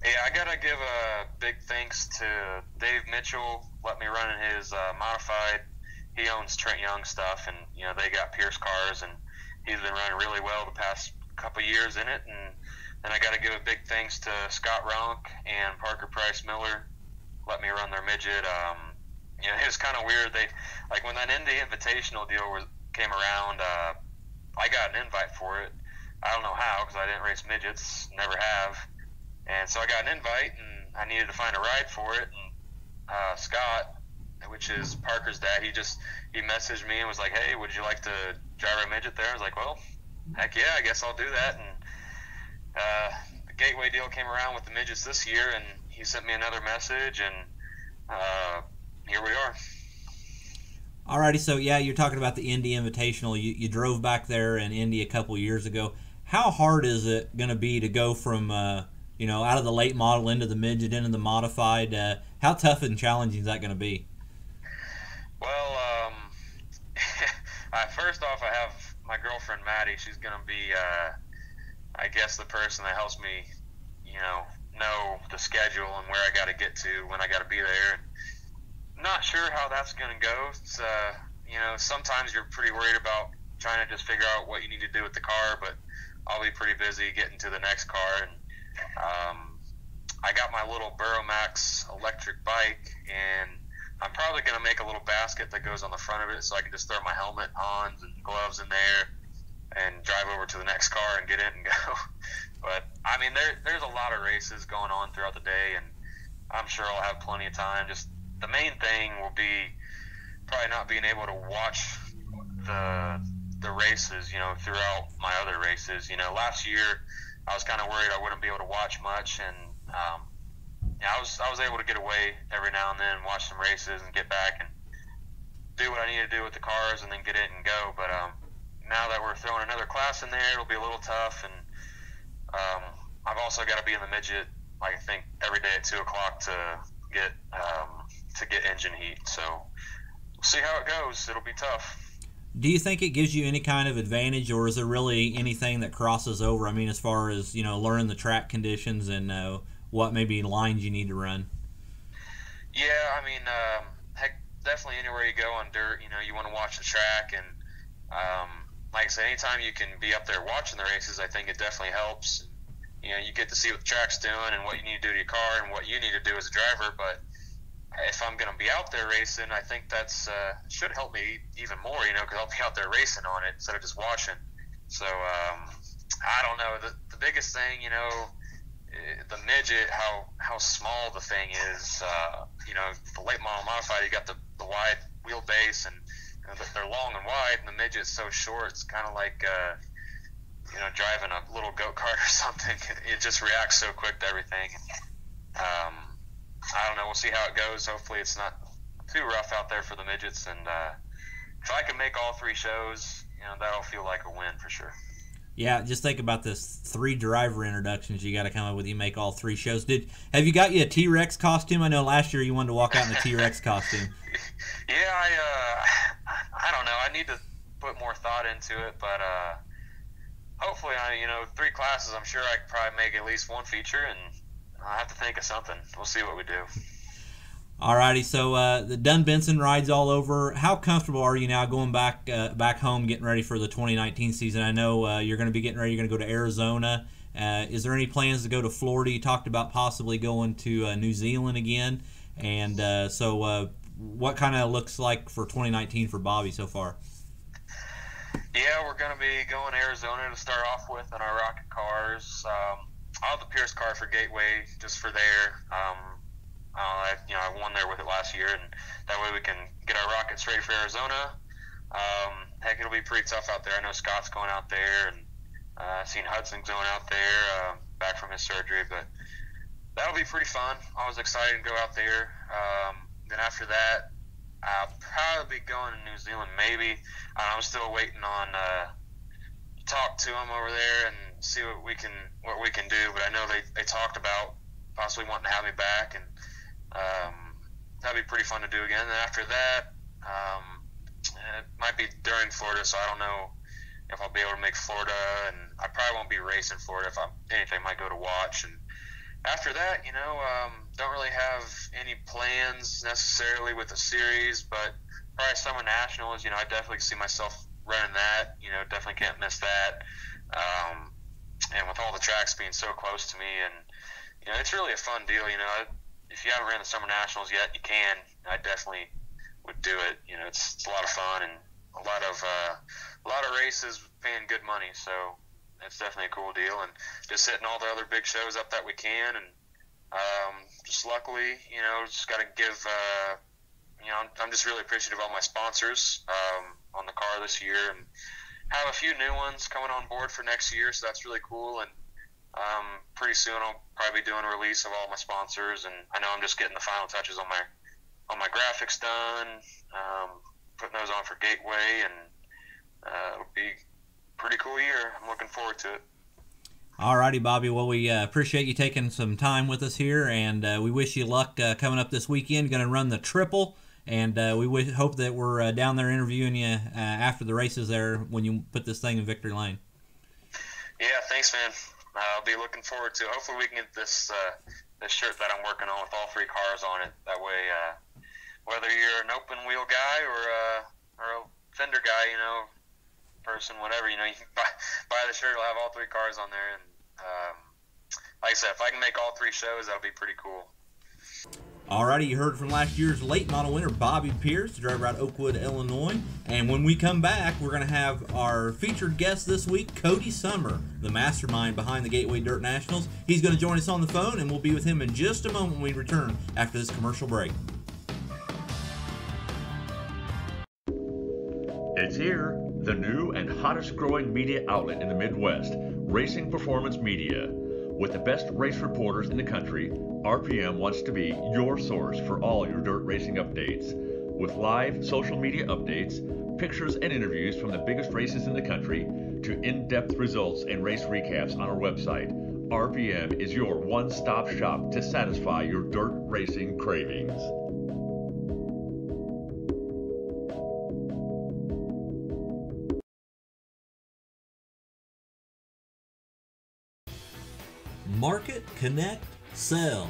Yeah, I got to give a big thanks to Dave Mitchell, let me run in his modified. He owns Trent Young stuff, and they got Pierce cars, and he's been running really well the past couple years in it. And then I got to give a big thanks to Scott Ronk and Parker Price Miller, let me run their midget. It was kind of weird. They when that Indy Invitational deal came around, I got an invite for it. I don't know how, because I didn't race midgets, never have. And so I got an invite, and I needed to find a ride for it. And Scott, which is Parker's dad, he messaged me and was like, "Hey, would you like to drive our midget there?" I was like, "Well, heck yeah, I guess I'll do that." And the Gateway deal came around with the midgets this year, and he sent me another message, and here we are. Alrighty, so yeah, you're talking about the Indy Invitational. You drove back there in Indy a couple years ago. How hard is it going to be to go from out of the late model into the midget into the modified? How tough and challenging is that going to be? Well, first off, I have my girlfriend Maddie. She's going to be, I guess, the person that helps me, know the schedule and where I got to get to when I got to be there. Not sure how that's going to go. It's, sometimes you're pretty worried about trying to just figure out what you need to do with the car, but I'll be pretty busy getting to the next car. And I got my little Burromax electric bike, and I'm probably going to make a little basket that goes on the front of it so I can just throw my helmet on and gloves in there and drive over to the next car and get in and go. But, there's a lot of races going on throughout the day, and I'm sure I'll have plenty of time. Just the main thing will be probably not being able to watch the races, throughout my other races. Last year I was kind of worried I wouldn't be able to watch much, and yeah, I was able to get away every now and then, watch some races, and get back and do what I need to do with the cars, and then get in and go. But now that we're throwing another class in there, it'll be a little tough, and I've also got to be in the midget, like, I think every day at 2 o'clock to get engine heat. So we'll see how it goes. It'll be tough. Do you think it gives you any kind of advantage, or is there really anything that crosses over? I mean, as far as, you know, learning the track conditions and what maybe lines you need to run? Yeah, I mean, heck, definitely anywhere you go on dirt, you know, you want to watch the track, and like I said, anytime you can be up there watching the races, I think it definitely helps. You know, you get to see what the track's doing and what you need to do to your car and what you need to do as a driver. But if I'm going to be out there racing, I think that's should help me even more, you know, because I'll be out there racing on it instead of just watching. So I don't know. The biggest thing, you know, the midget, how small the thing is. You know, the late model modified, you got the wide wheelbase, and they're long and wide, and the midget's so short. It's kind of like you know, driving a little go-kart or something. It just reacts so quick to everything. I don't know. We'll see how it goes. Hopefully it's not too rough out there for the midgets. And if I can make all 3 shows, you know, that'll feel like a win for sure. Yeah, just think about this 3 driver introductions you got to come up with. You make all 3 shows. Have you got you a T-Rex costume? I know last year you wanted to walk out in the T-Rex costume. Yeah, I don't know. I need to put more thought into it, but hopefully, you know, 3 classes, I'm sure I could probably make at least 1 feature, and I'll have to think of something. We'll see what we do. Alrighty, so the Dunn Benson ride's all over. How comfortable are you now going back home, getting ready for the 2019 season? I know you're going to be getting ready. You're going to go to Arizona. Is there any plans to go to Florida? You talked about possibly going to New Zealand again. And so what kind of looks like for 2019 for Bobby so far? Yeah, we're going to be going to Arizona to start off with in our rocket cars. I'll have the Pierce car for Gateway just for there. I won there with it last year, and that way we can get our rockets ready for Arizona. Heck, it'll be pretty tough out there. I know Scott's going out there, and I've seen Hudson's going out there back from his surgery, but that'll be pretty fun. I was excited to go out there. Then after that, I'll probably be going to New Zealand, maybe. I'm still waiting on talk to them over there and see what we can do. But I know they talked about possibly wanting to have me back, and that'd be pretty fun to do again. And after that, it might be during Florida, so I don't know if I'll be able to make Florida, and I probably won't be racing Florida. If anything, I might go to watch. And after that, you know, don't really have any plans necessarily with the series, but probably Summer Nationals, you know, I definitely see myself running that. You know, definitely can't miss that. And with all the tracks being so close to me, and, you know, it's really a fun deal. You know, if you haven't ran the Summer Nationals yet, you can. I definitely would do it. You know, it's a lot of fun, and a lot of races paying good money, so it's definitely a cool deal. And just hitting all the other big shows up that we can, and just luckily, you know, just got to give, you know, I'm just really appreciative of all my sponsors on the car this year, and have a few new ones coming on board for next year, so that's really cool. And pretty soon I'll probably be doing a release of all my sponsors, and I know I'm just getting the final touches on my graphics done, putting those on for Gateway, and it'll be a pretty cool year. I'm looking forward to it. Alrighty, Bobby. Well, we appreciate you taking some time with us here, and we wish you luck coming up this weekend. Going to run the triple, and we hope that we're down there interviewing you after the races there when you put this thing in victory lane. Yeah, thanks, man. I'll be looking forward to it. Hopefully we can get this shirt that I'm working on with all 3 cars on it. That way, whether you're an open wheel guy or a fender guy, you know, person, whatever, you know, you can buy the shirt. It'll have all 3 cars on there, and like I said, if I can make all 3 shows, that'll be pretty cool. Alrighty, you heard from last year's late model winner Bobby Pierce, the driver out of Oakwood, Illinois. And when we come back, we're going to have our featured guest this week, Cody Sommer, the mastermind behind the Gateway Dirt Nationals. He's going to join us on the phone, and we'll be with him in just a moment when we return after this commercial break. It's here. the new and hottest growing media outlet in the Midwest, Racing Performance Media. With the best race reporters in the country, RPM wants to be your source for all your dirt racing updates. With live social media updates, pictures and interviews from the biggest races in the country, to in-depth results and race recaps on our website, RPM is your one-stop shop to satisfy your dirt racing cravings. Market, connect, sell.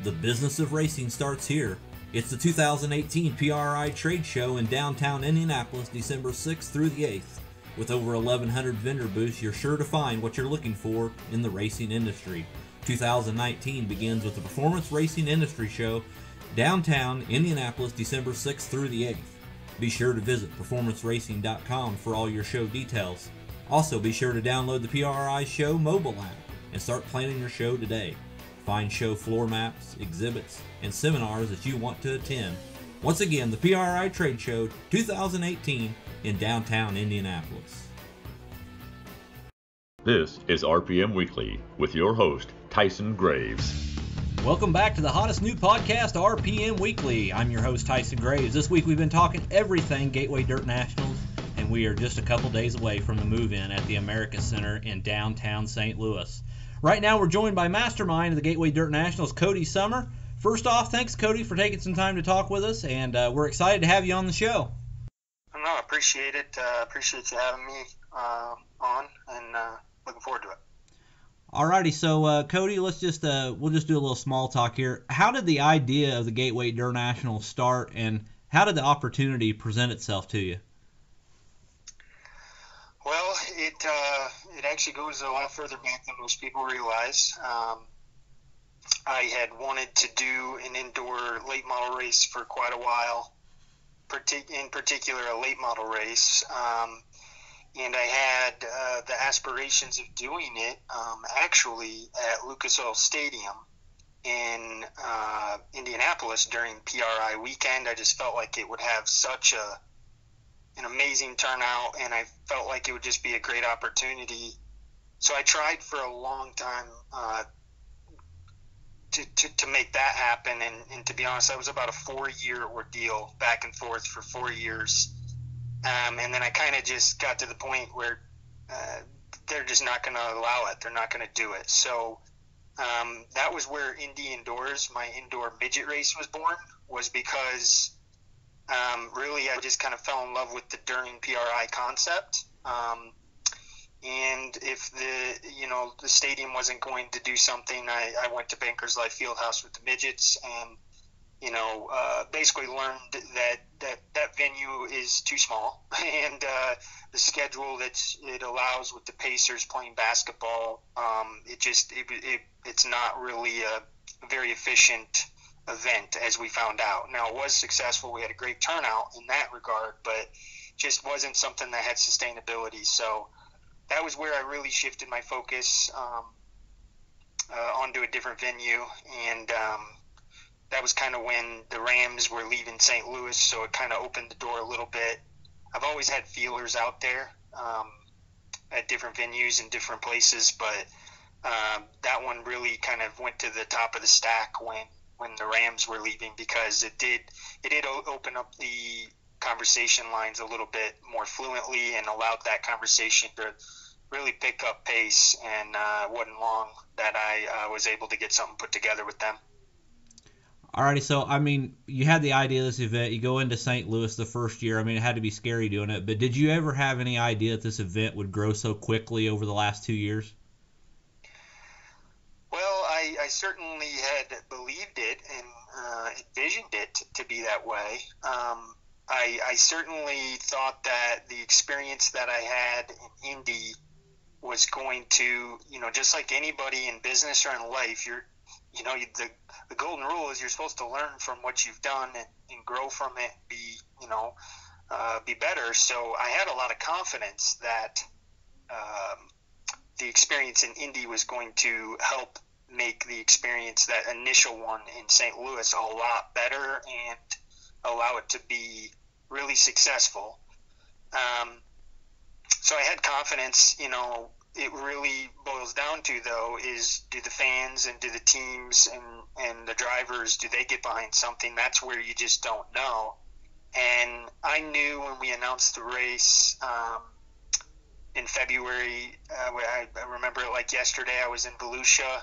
The business of racing starts here. It's the 2018 PRI Trade Show in downtown Indianapolis, December 6th through the 8th. With over 1,100 vendor booths, you're sure to find what you're looking for in the racing industry. 2019 begins with the Performance Racing Industry Show, downtown Indianapolis, December 6th through the 8th. Be sure to visit performanceracing.com for all your show details. Also, be sure to download the PRI Show mobile app and start planning your show today. Find show floor maps, exhibits, and seminars that you want to attend. Once again, the PRI Trade Show 2018 in downtown Indianapolis. This is RPM Weekly with your host, Tyson Graves. Welcome back to the hottest new podcast, RPM Weekly. I'm your host, Tyson Graves. This week we've been talking everything Gateway Dirt Nationals, and we are just a couple days away from the move-in at the America Center in downtown St. Louis. Right now we're joined by Mastermind of the Gateway Dirt Nationals, Cody Sommer. First off, thanks, Cody, for taking some time to talk with us, and we're excited to have you on the show. No, I appreciate it. Appreciate you having me on, and looking forward to it. Alrighty, so Cody, we'll just do a little small talk here. How did the idea of the Gateway Dirt Nationals start, and how did the opportunity present itself to you? Well, it actually goes a lot further back than most people realize. I had wanted to do an indoor late model race for quite a while, in particular a late model race, and I had the aspirations of doing it actually at Lucas Oil Stadium in Indianapolis during PRI weekend. I just felt like it would have such an amazing turnout, and I felt like it would just be a great opportunity. So I tried for a long time to make that happen, and to be honest, that was about a 4-year ordeal, back and forth for 4 years, and then I kind of just got to the point where they're just not going to allow it. They're not going to do it. So that was where Indy Indoors, my indoor midget race, was born, was because really I just kind of fell in love with the during PRI concept. And if the stadium wasn't going to do something, I went to Bankers Life Fieldhouse with the midgets, and basically learned that venue is too small, and the schedule that it allows with the Pacers playing basketball, it's not really a very efficient event, as we found out. Now, it was successful. We had a great turnout in that regard, but just wasn't something that had sustainability. So that was where I really shifted my focus onto a different venue, and that was kind of when the Rams were leaving St. Louis, so it kind of opened the door a little bit. I've always had feelers out there at different venues and different places, but that one really kind of went to the top of the stack when the Rams were leaving, because it did open up the conversation lines a little bit more fluently and allowed that conversation to really pick up pace, and it wasn't long that I was able to get something put together with them. Alrighty, so I mean, you had the idea of this event. You go into St. Louis the first year. I mean, it had to be scary doing it, but did you ever have any idea that this event would grow so quickly over the last 2 years? Well, I certainly had believed it and envisioned it to be that way. I certainly thought that the experience that I had in Indy was going to, just like anybody in business or in life, the golden rule is you're supposed to learn from what you've done and grow from it, be better. So I had a lot of confidence that the experience in Indy was going to help make the experience, that initial one in St. Louis, a lot better and allow it to be really successful. So I had confidence. It really boils down to, though, is do the fans and do the teams and the drivers, do they get behind something? That's where you just don't know. And I knew when we announced the race in February, I remember it like yesterday. I was in Volusia,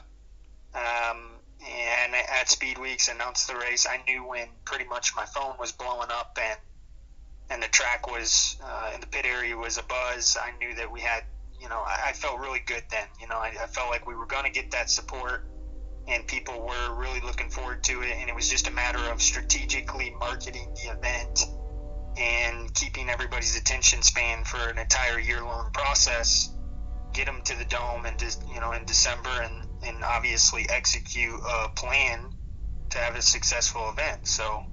and at Speed Weeks announced the race. I knew when pretty much my phone was blowing up and the track was in the pit area was abuzz. I knew that we had, I felt really good then. I felt like we were going to get that support, and people were really looking forward to it. And it was just a matter of strategically marketing the event and keeping everybody's attention span for an entire year-long process, get them to the dome and just, in December, and obviously execute a plan to have a successful event. So,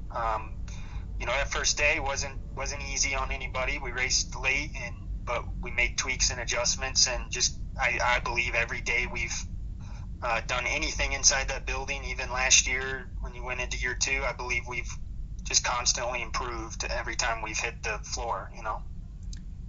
that first day wasn't easy on anybody. We raced late, but we made tweaks and adjustments, and just I believe every day we've done anything inside that building. Even last year when you went into year 2, I believe we've just constantly improved every time we've hit the floor.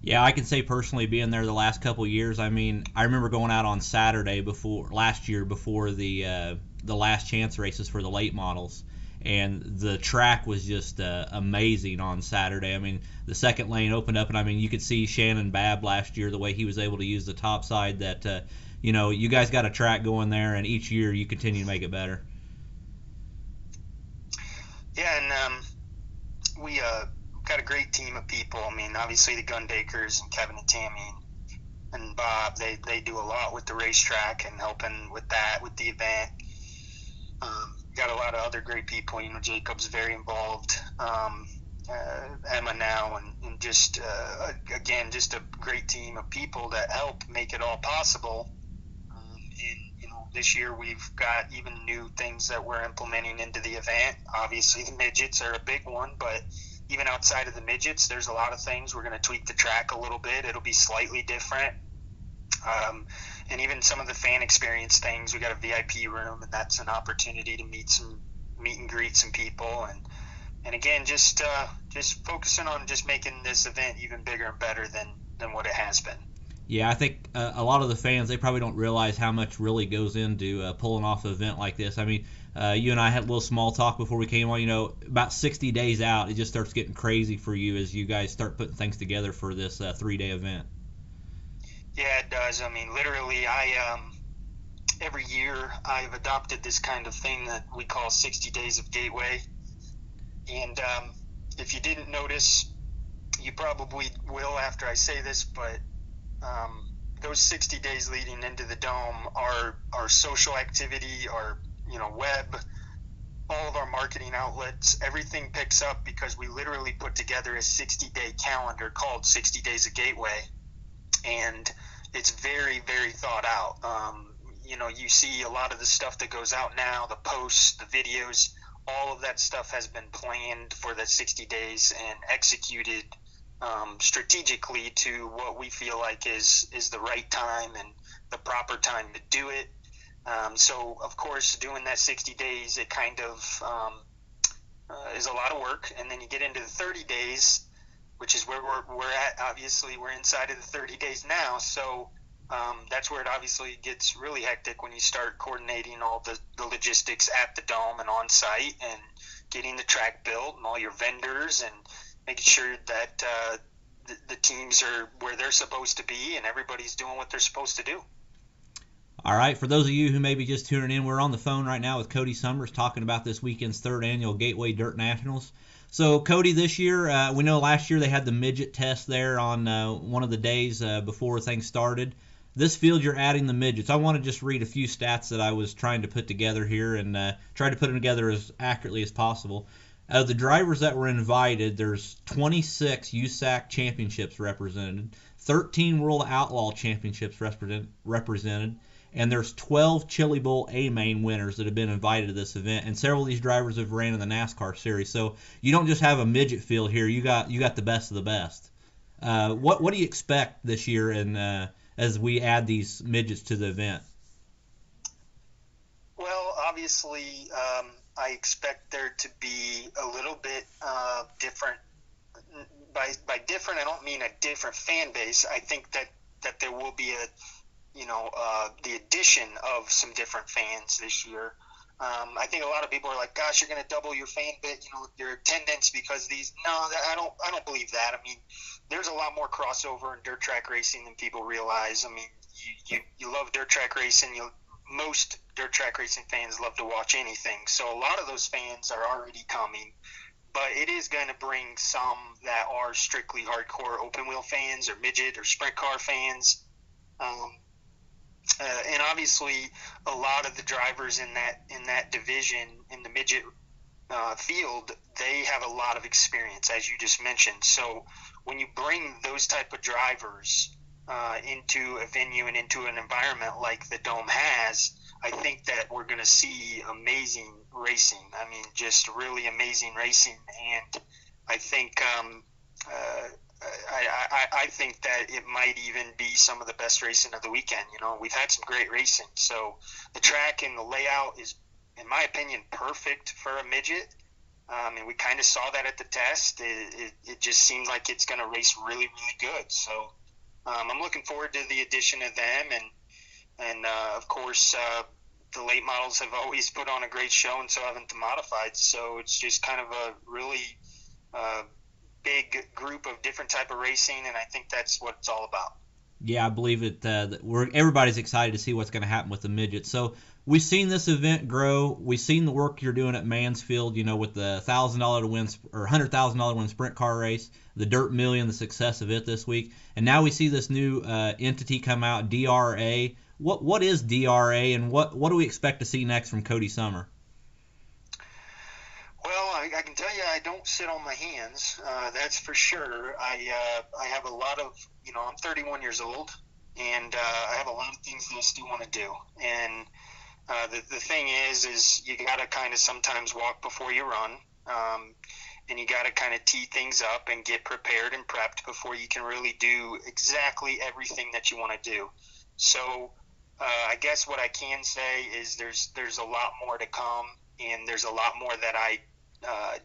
Yeah, I can say personally, being there the last couple of years, I mean, I remember going out on Saturday last year before the last chance races for the late models, and the track was just amazing on Saturday. I mean, the second lane opened up, and I mean, you could see Shannon Babb last year, the way he was able to use the top side, that you guys got a track going there, and each year you continue to make it better. Yeah, and we got a great team of people. I mean, obviously the Gunbakers and Kevin and Tammy and Bob, they do a lot with the racetrack and helping with that, with the event. Got a lot of other great people. Jacob's very involved. Emma now, and just again, just a great team of people that help make it all possible. This year we've got even new things that we're implementing into the event. Obviously the midgets are a big one, but even outside of the midgets, there's a lot of things. We're going to tweak the track a little bit. It'll be slightly different. And even some of the fan experience things, we got a VIP room, and that's an opportunity to meet and greet some people. And again, just focusing on just making this event even bigger and better than what it has been. Yeah, I think a lot of the fans, they probably don't realize how much really goes into pulling off an event like this. I mean, you and I had a little small talk before we came on. About 60 days out, it just starts getting crazy for you as you guys start putting things together for this 3-day event. Yeah, it does. I mean, literally, every year I've adopted this kind of thing that we call 60 Days of Gateway. And if you didn't notice, you probably will after I say this, but those 60 days leading into the dome, our social activity, our web, all of our marketing outlets, everything picks up because we literally put together a 60-day calendar called 60 Days of Gateway, and it's very, very thought out. You see a lot of the stuff that goes out now, the posts, the videos, all of that stuff has been planned for the 60 days and executed strategically to what we feel like is the right time and the proper time to do it. So, of course, doing that 60 days, it kind of is a lot of work. And then you get into the 30 days, which is where we're at. Obviously, we're inside of the 30 days now. So that's where it obviously gets really hectic when you start coordinating all the logistics at the dome and on site and getting the track built and all your vendors and making sure that the teams are where they're supposed to be and everybody's doing what they're supposed to do. All right, for those of you who may be just tuning in, we're on the phone right now with Cody Sommer talking about this weekend's 3rd annual Gateway Dirt Nationals. So, Cody, this year, we know last year they had the midget test there on one of the days before things started. This field, you're adding the midgets. I want to just read a few stats that I was trying to put together here and try to put them together as accurately as possible. Of the drivers that were invited, there's 26 USAC championships represented, 13 World Outlaw championships represented, and there's 12 Chili Bowl A-Main winners that have been invited to this event, and several of these drivers have ran in the NASCAR series. So you don't just have a midget field here; you got the best of the best. What do you expect this year, and as we add these midgets to the event? Well, obviously, I expect there to be a little bit different, by different, I don't mean a different fan base. I think that there will be the addition of some different fans this year. I think a lot of people are like, gosh, you're going to double your fan base, your attendance because these. No, I don't believe that. I mean, there's a lot more crossover in dirt track racing than people realize. I mean, you love dirt track racing. Most dirt track racing fans love to watch anything. So a lot of those fans are already coming. But it is going to bring some that are strictly hardcore open wheel fans or midget or sprint car fans. And obviously, a lot of the drivers in that division, in the midget field, they have a lot of experience, as you just mentioned. So when you bring those type of drivers into a venue and into an environment like the Dome has, I think that we're going to see amazing racing. I mean, just really amazing racing. And I think I think that it might even be some of the best racing of the weekend. We've had some great racing. So the track and the layout is, in my opinion, perfect for a midget. And we kind of saw that at the test. It just seems like it's going to race really, really good. So I'm looking forward to the addition of them. And of course, the late models have always put on a great show, and so haven't the modifieds. So it's just kind of a really big group of different type of racing, and I think that's what it's all about. Yeah, I believe it. Everybody's excited to see what's going to happen with the midgets. So we've seen this event grow. We've seen the work you're doing at Mansfield, with the $1,000 to win or $100,000 to win sprint car race, the Dirt Million, the success of it this week, and now we see this new entity come out, DRA. What is DRA, and what do we expect to see next from Cody Sommer? Well, I can tell you I don't sit on my hands. That's for sure. I have a lot of, I'm 31 years old, and I have a lot of things that I still want to do. And the thing is you got to kind of sometimes walk before you run, and you got to kind of tee things up and get prepared and prepped before you can really do exactly everything that you want to do. So I guess what I can say is there's a lot more to come, and there's a lot more that I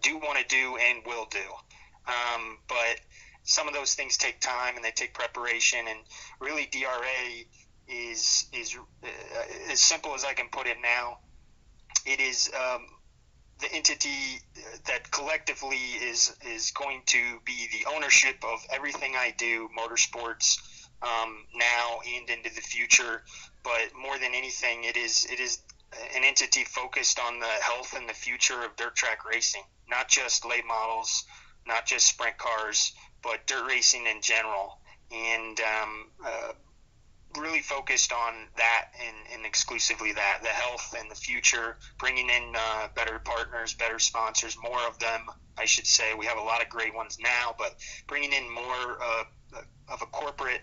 do want to do and will do. But some of those things take time and they take preparation, and really DRA is as simple as I can put it now. It is the entity that collectively is going to be the ownership of everything I do, motorsports, now and into the future. But more than anything, it is an entity focused on the health and the future of dirt track racing, not just late models, not just sprint cars, but dirt racing in general. And really focused on that and exclusively that, the health and the future, bringing in better partners, better sponsors, more of them, I should say. We have a lot of great ones now, but bringing in more of a corporate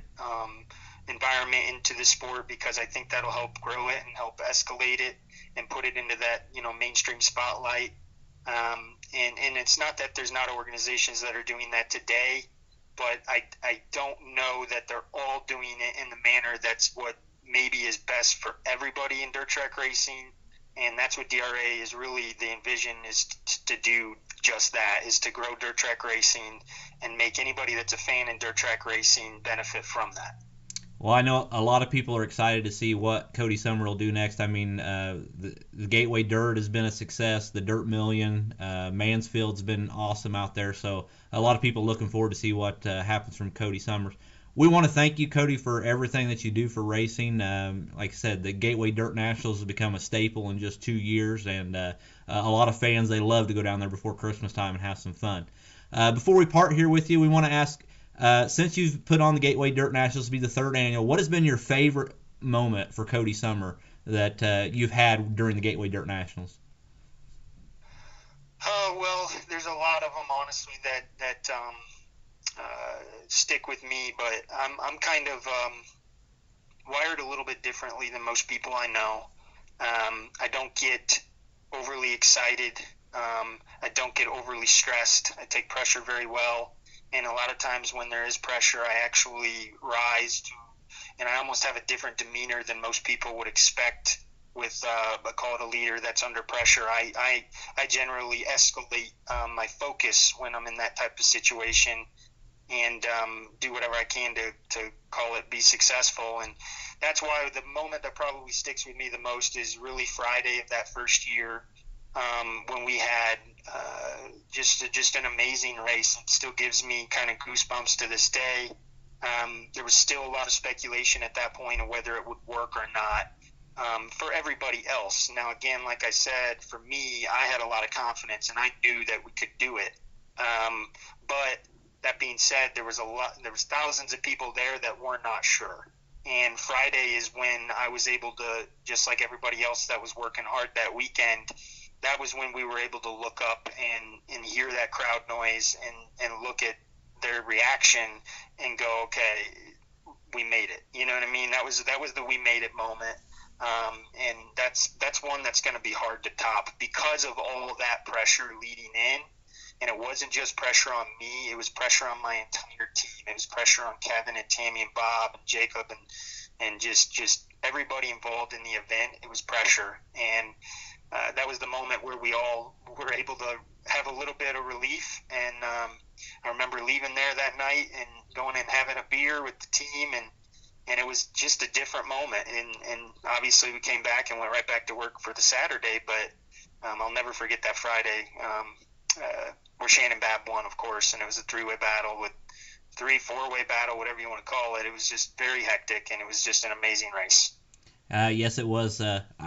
environment into the sport, because I think that'll help grow it and help escalate it and put it into that mainstream spotlight. And it's not that there's not organizations that are doing that today, but I don't know that they're all doing it in the manner that's what maybe is best for everybody in dirt track racing. And that's what DRA is really, the envision is to do just that, is to grow dirt track racing and make anybody that's a fan in dirt track racing benefit from that. Well, I know a lot of people are excited to see what Cody Sommer will do next. I mean, the Gateway Dirt has been a success. The Dirt Million, Mansfield's been awesome out there. So a lot of people looking forward to see what happens from Cody Sommer. We want to thank you, Cody, for everything that you do for racing. Like I said, the Gateway Dirt Nationals has become a staple in just 2 years, and a lot of fans, they love to go down there before Christmas time and have some fun. Before we part here with you, we want to ask, since you've put on the Gateway Dirt Nationals to be the 3rd annual, what has been your favorite moment for Cody Sommer that you've had during the Gateway Dirt Nationals? Well, there's a lot of them, honestly, that stick with me, but I'm kind of wired a little bit differently than most people I know. I don't get overly excited. I don't get overly stressed. I take pressure very well. And a lot of times when there is pressure, I actually rise to, and I almost have a different demeanor than most people would expect with, call it a leader that's under pressure. I generally escalate my focus when I'm in that type of situation, and do whatever I can to call it be successful. And that's why the moment that probably sticks with me the most is really Friday of that first year, when we had just an amazing race. It still gives me kind of goosebumps to this day. There was still a lot of speculation at that point of whether it would work or not for everybody else. Now, again, like I said, for me, I had a lot of confidence, and I knew that we could do it. But that being said, there was thousands of people there that were not sure. And Friday is when I was able to, just like everybody else that was working hard that weekend, that was when we were able to look up and hear that crowd noise and look at their reaction and go, okay, we made it. You know what I mean? That was the we made it moment. And that's one that's going to be hard to top because of all that pressure leading in. And it wasn't just pressure on me, it was pressure on my entire team. It was pressure on Kevin and Tammy and Bob and Jacob and just everybody involved in the event. It was pressure. And that was the moment where we all were able to have a little bit of relief. And I remember leaving there that night and going and having a beer with the team, and it was just a different moment. And obviously we came back and went right back to work for the Saturday, but I'll never forget that Friday where Shannon Babb won, of course, and it was a four-way battle, whatever you want to call it. It was just very hectic, and it was just an amazing race. Yes, it was.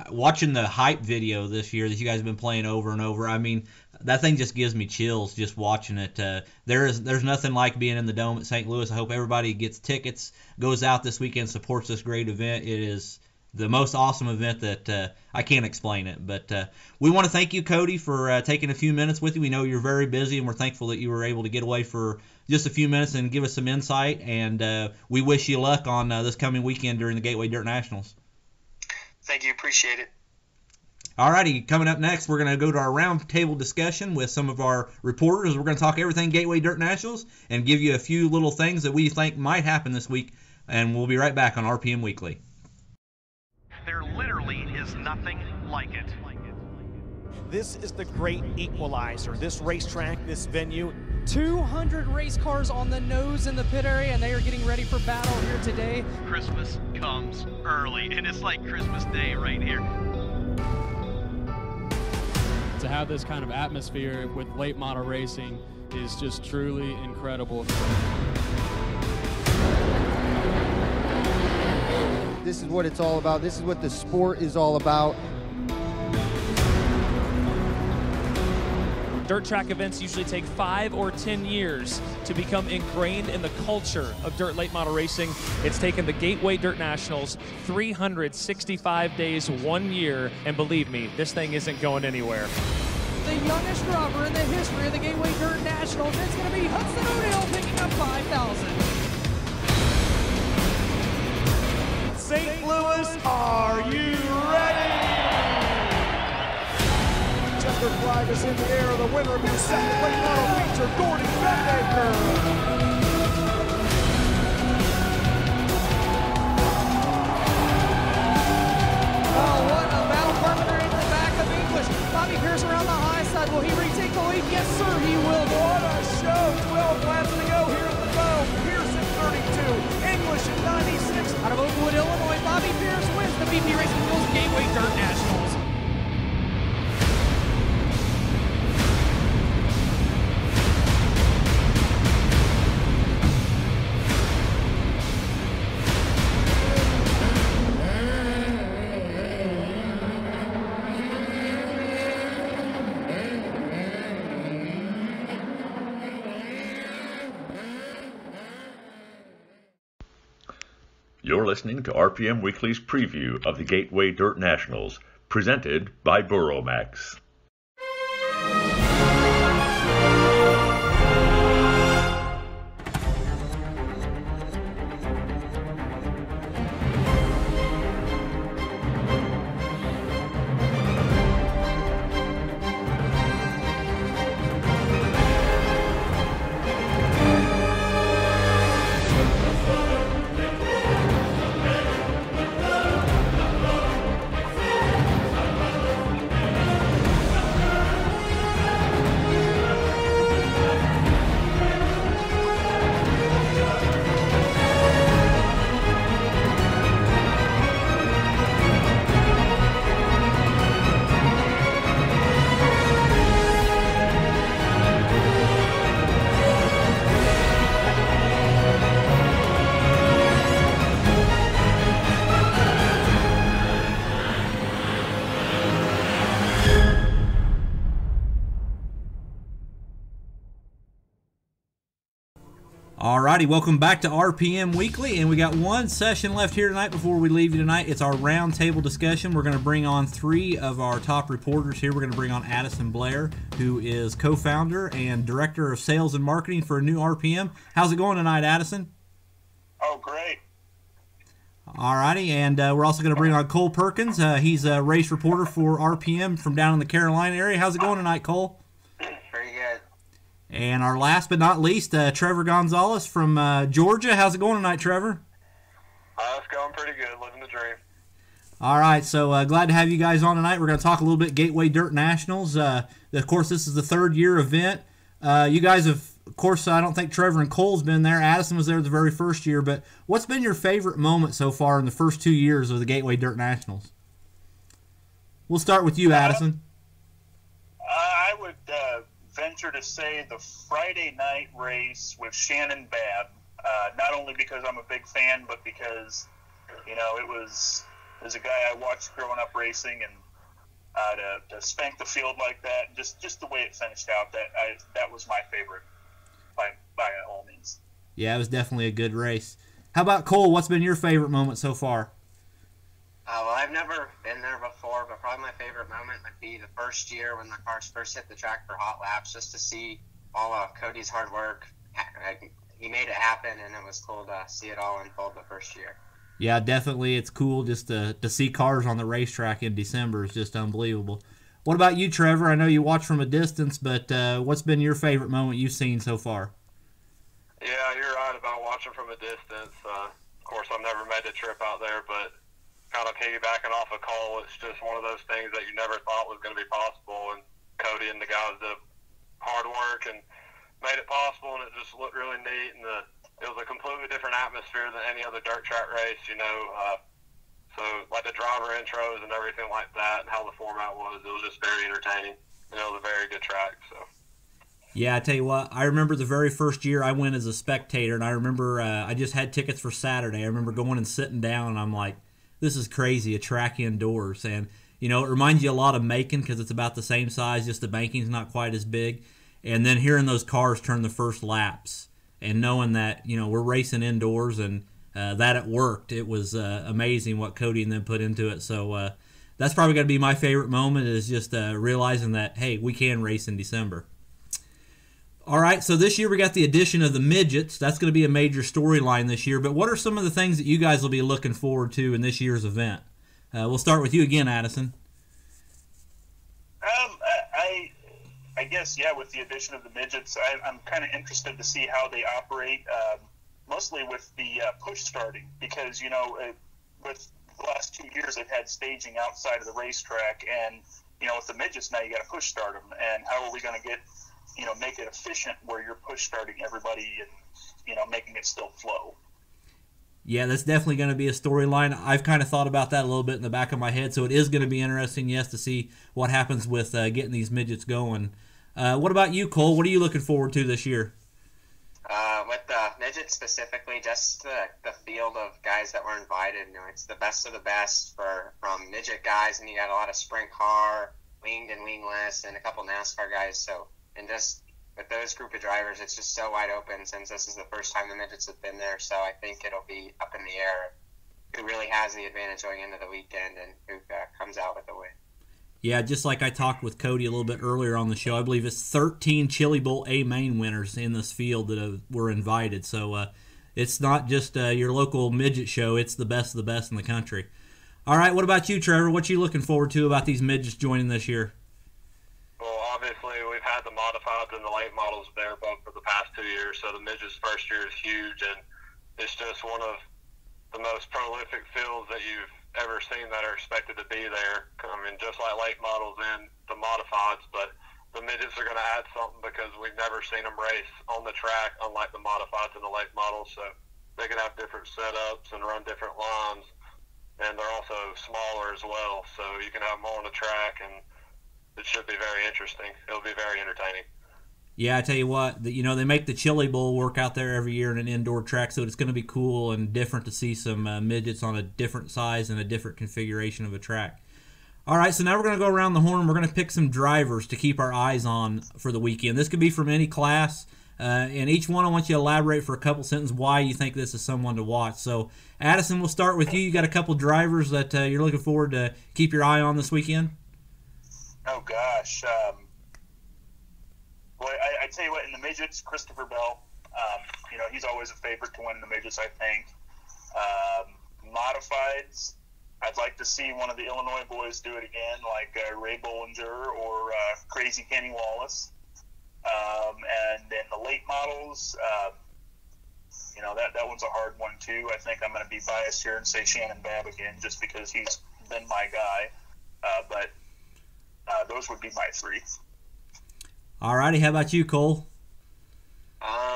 Watching the hype video this year that you guys have been playing over and over, I mean, that thing just gives me chills just watching it. There's nothing like being in the Dome at St. Louis. I hope everybody gets tickets, goes out this weekend, supports this great event. It is the most awesome event that I can't explain it. But we want to thank you, Cody, for taking a few minutes with you. We know you're very busy, and we're thankful that you were able to get away for just a few minutes and give us some insight. And we wish you luck on this coming weekend during the Gateway Dirt Nationals. Thank you. Appreciate it. Alrighty, coming up next, we're going to go to our roundtable discussion with some of our reporters. We're going to talk everything Gateway Dirt Nationals and give you a few little things that we think might happen this week. And we'll be right back on RPM Weekly. There literally is nothing like it. This is the great equalizer. This racetrack, this venue. 200 race cars on the nose in the pit area, and they are getting ready for battle here today. Christmas comes early, and it's like Christmas Day right here. To have this kind of atmosphere with late model racing is just truly incredible. This is what it's all about. This is what the sport is all about. Dirt track events usually take 5 or 10 years to become ingrained in the culture of dirt late model racing. It's taken the Gateway Dirt Nationals 365 days, 1 year, and believe me, this thing isn't going anywhere. The youngest driver in the history of the Gateway Dirt Nationals, it's going to be Hudson O'Neill picking up 5,000. St. Louis, are you ready? Chester flag is in the air. The winner of the second late model feature, Gordon Bettmaker. Oh, what a battle partner in the back of English. Bobby Pierce around the high side. Will he retake the lead? Yes, sir, he will. What a show. 12 laps to go here at the Dome. Pierce in 32. English in 96. Out of Oakwood, Illinois, Bobby Pierce wins the BP Racing Tools Gateway Dirt Nationals. You're listening to RPM Weekly's preview of the Gateway Dirt Nationals, presented by Burromax. Alrighty, welcome back to RPM Weekly, and we got one session left here tonight before we leave you tonight. It's our roundtable discussion. We're going to bring on three of our top reporters here. We're going to bring on Addison Blair, who is co-founder and director of sales and marketing for a new RPM. How's it going tonight, Addison? Oh, great. Alrighty, and we're also going to bring on Cole Perkins. He's a race reporter for RPM from down in the Carolina area. How's it going tonight, Cole? Pretty good. And our last but not least, Trevor Gonzalez from Georgia. How's it going tonight, Trevor? It's going pretty good, living the dream. All right, so glad to have you guys on tonight. We're going to talk a little bit Gateway Dirt Nationals. Of course, this is the third-year event. You guys have, of course, I don't think Trevor and Cole's been there. Addison was there the very first year. But what's been your favorite moment so far in the first 2 years of the Gateway Dirt Nationals? We'll start with you, Addison. I would venture to say the Friday night race with Shannon Babb, not only because I'm a big fan, but because, you know, it was a guy I watched growing up racing, and to spank the field like that, just the way it finished out, that was my favorite by all means. Yeah, it was definitely a good race. How about Cole? What's been your favorite moment so far? Well, I've never been there before, but probably my favorite moment would be the first year when the cars first hit the track for hot laps, just to see all of Cody's hard work. He made it happen, and it was cool to see it all unfold the first year. Yeah, definitely. It's cool just to see cars on the racetrack in December. It's just unbelievable. What about you, Trevor? I know you watch from a distance, but what's been your favorite moment you've seen so far? Yeah, you're right about watching from a distance. Of course, I've never made a trip out there, but kind of piggybacking off a Cole, it's just one of those things that you never thought was going to be possible, and Cody and the guys did hard work and made it possible, and it just looked really neat, and it was a completely different atmosphere than any other dirt track race, you know, so like the driver intros and everything like that and how the format was, it was just very entertaining, and it was a very good track, so. Yeah, I tell you what, I remember the very first year I went as a spectator, and I remember I just had tickets for Saturday. I remember going and sitting down, and I'm like, this is crazy, a track indoors. And, you know, it reminds you a lot of Macon because it's about the same size, just the banking's not quite as big. And then hearing those cars turn the first laps and knowing that, you know, we're racing indoors and that it worked. It was amazing what Cody and them put into it. So that's probably going to be my favorite moment, is just realizing that, hey, we can race in December. All right, so this year we got the addition of the midgets. That's going to be a major storyline this year. But what are some of the things that you guys will be looking forward to in this year's event? We'll start with you again, Addison. I guess, yeah, with the addition of the midgets, I'm kind of interested to see how they operate, mostly with the push starting, because, you know, with the last 2 years they've had staging outside of the racetrack, and, you know, with the midgets now you got to push start them, and how are we going to get, you know, make it efficient where you're push starting everybody and, you know, making it still flow. Yeah, that's definitely going to be a storyline. I've kind of thought about that a little bit in the back of my head, so it is going to be interesting, yes, to see what happens with getting these midgets going. What about you, Cole? What are you looking forward to this year? With the midgets specifically, just the field of guys that were invited. You know, it's the best of the best from midget guys, and you got a lot of sprint car, winged and wingless, and a couple NASCAR guys, so. And just with those group of drivers, it's just so wide open since this is the first time the midgets have been there. So I think it'll be up in the air who really has the advantage going into the weekend and who comes out with the win. Yeah, just like I talked with Cody a little bit earlier on the show, I believe it's 13 Chili Bowl A main winners in this field that were invited. So it's not just your local midget show. It's the best of the best in the country. All right, what about you, Trevor? What you looking forward to about these midgets joining this year? Well, obviously, we've had the modifieds and the late models there both for the past 2 years, so the midgets' first year is huge, and it's just one of the most prolific fields that you've ever seen that are expected to be there. I mean, just like late models and the modifieds, but the midgets are going to add something because we've never seen them race on the track, unlike the modifieds and the late models, so they can have different setups and run different lines, and they're also smaller as well, so you can have more on the track, and it should be very interesting. It'll be very entertaining. Yeah, I tell you what, you know, they make the Chili Bowl work out there every year in an indoor track, so it's going to be cool and different to see some midgets on a different size and a different configuration of a track. All right, so now we're going to go around the horn. We're going to pick some drivers to keep our eyes on for the weekend. This could be from any class. And each one I want you to elaborate for a couple sentences why you think this is someone to watch. So, Addison, we'll start with you. You got a couple drivers that you're looking forward to keep your eye on this weekend? Oh, gosh. Well, I tell you what, in the midgets, Christopher Bell, he's always a favorite to win in the midgets, I think. Modifieds, I'd like to see one of the Illinois boys do it again, like Ray Bollinger or Crazy Kenny Wallace. And then the late models, that one's a hard one too. I think I'm going to be biased here and say Shannon Babb again, just because he's been my guy. But those would be my three. All righty, how about you, Cole?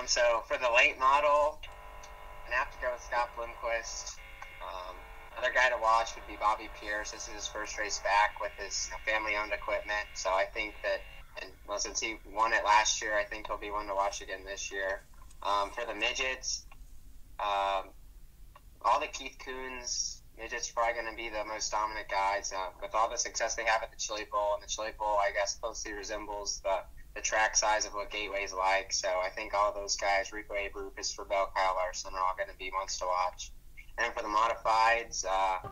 So for the late model, I'm going to have to go with Scott Blomqvist. Another guy to watch would be Bobby Pierce. This is his first race back with his family-owned equipment. So I think that, since he won it last year, I think he'll be one to watch again this year. For the midgets, all the Keith Coons midgets are probably going to be the most dominant guys. With all the success they have at the Chili Bowl, and the Chili Bowl, I guess, closely resembles the track size of what Gateway's like. So I think all those guys, Rico Abreu, Christopher Bell, Kyle Larson, are all going to be ones to watch. And for the modifieds, I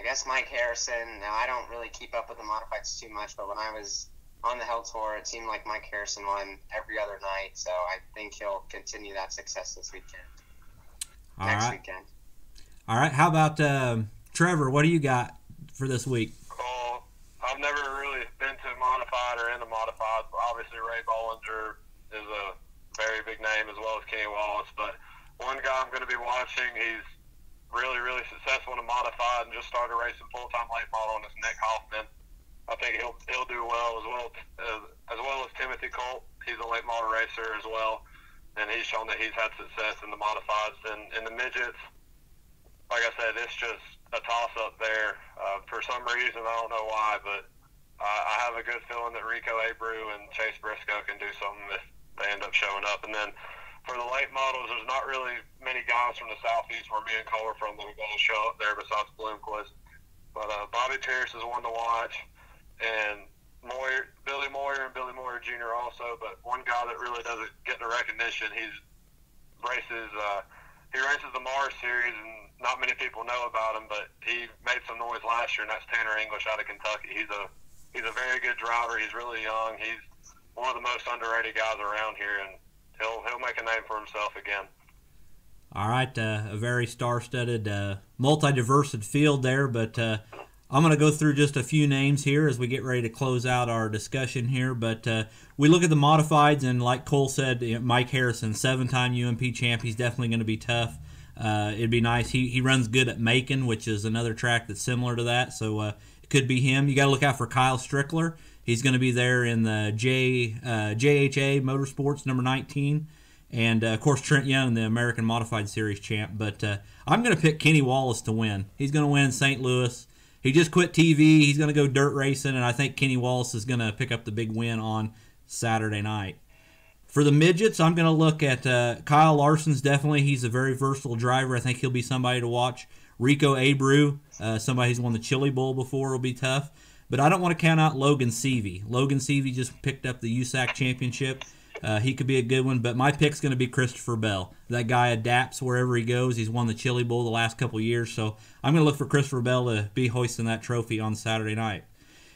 guess Mike Harrison. Now, I don't really keep up with the modifieds too much, but when I was on the Hell Tour, it seemed like Mike Harrison won every other night, so I think he'll continue that success this weekend. Next weekend. All right. How about Trevor? What do you got for this week? Well, I've never really been to a modified or into modified. Obviously, Ray Bollinger is a very big name, as well as Kenny Wallace, but one guy I'm going to be watching, he's really, really successful in a modified and just started racing full-time late model, and it's Nick Hoffman. I think he'll do well as well as Timothy Colt. He's a late model racer as well, and he's shown that he's had success in the modifieds. And in the midgets, like I said, it's just a toss-up there. For some reason, I don't know why, but I have a good feeling that Rico Abreu and Chase Briscoe can do something if they end up showing up. And then for the late models, there's not really many guys from the southeast where me and Cole are from that are going to show up there besides Bloomquist. But Bobby Pierce is one to watch, and Billy Moyer and Billy Moyer Jr. also. But one guy that really doesn't get the recognition, he races the Mars Series, and not many people know about him, but he made some noise last year, and that's Tanner English out of Kentucky. He's a very good driver. He's really young. He's one of the most underrated guys around here, and he'll make a name for himself again. All right, a very star-studded, multi-diversified field there, but I'm going to go through just a few names here as we get ready to close out our discussion here. But we look at the modifieds, and like Cole said, Mike Harrison, 7-time UMP champ, he's definitely going to be tough. It'd be nice. He runs good at Macon, which is another track that's similar to that, so it could be him. You got to look out for Kyle Strickler. He's going to be there in the JHA Motorsports number 19. And, of course, Trent Young, the American Modified Series champ. But I'm going to pick Kenny Wallace to win. He's going to win in St. Louis. He just quit TV. He's going to go dirt racing, and I think Kenny Wallace is going to pick up the big win on Saturday night. For the midgets, I'm going to look at Kyle Larson's definitely. He's a very versatile driver. I think he'll be somebody to watch. Rico Abreu, somebody who's won the Chili Bowl before, will be tough. But I don't want to count out Logan Seavey. Logan Seavey just picked up the USAC championship. He could be a good one, but my pick's going to be Christopher Bell. That guy adapts wherever he goes. He's won the Chili Bowl the last couple of years, so I'm going to look for Christopher Bell to be hoisting that trophy on Saturday night.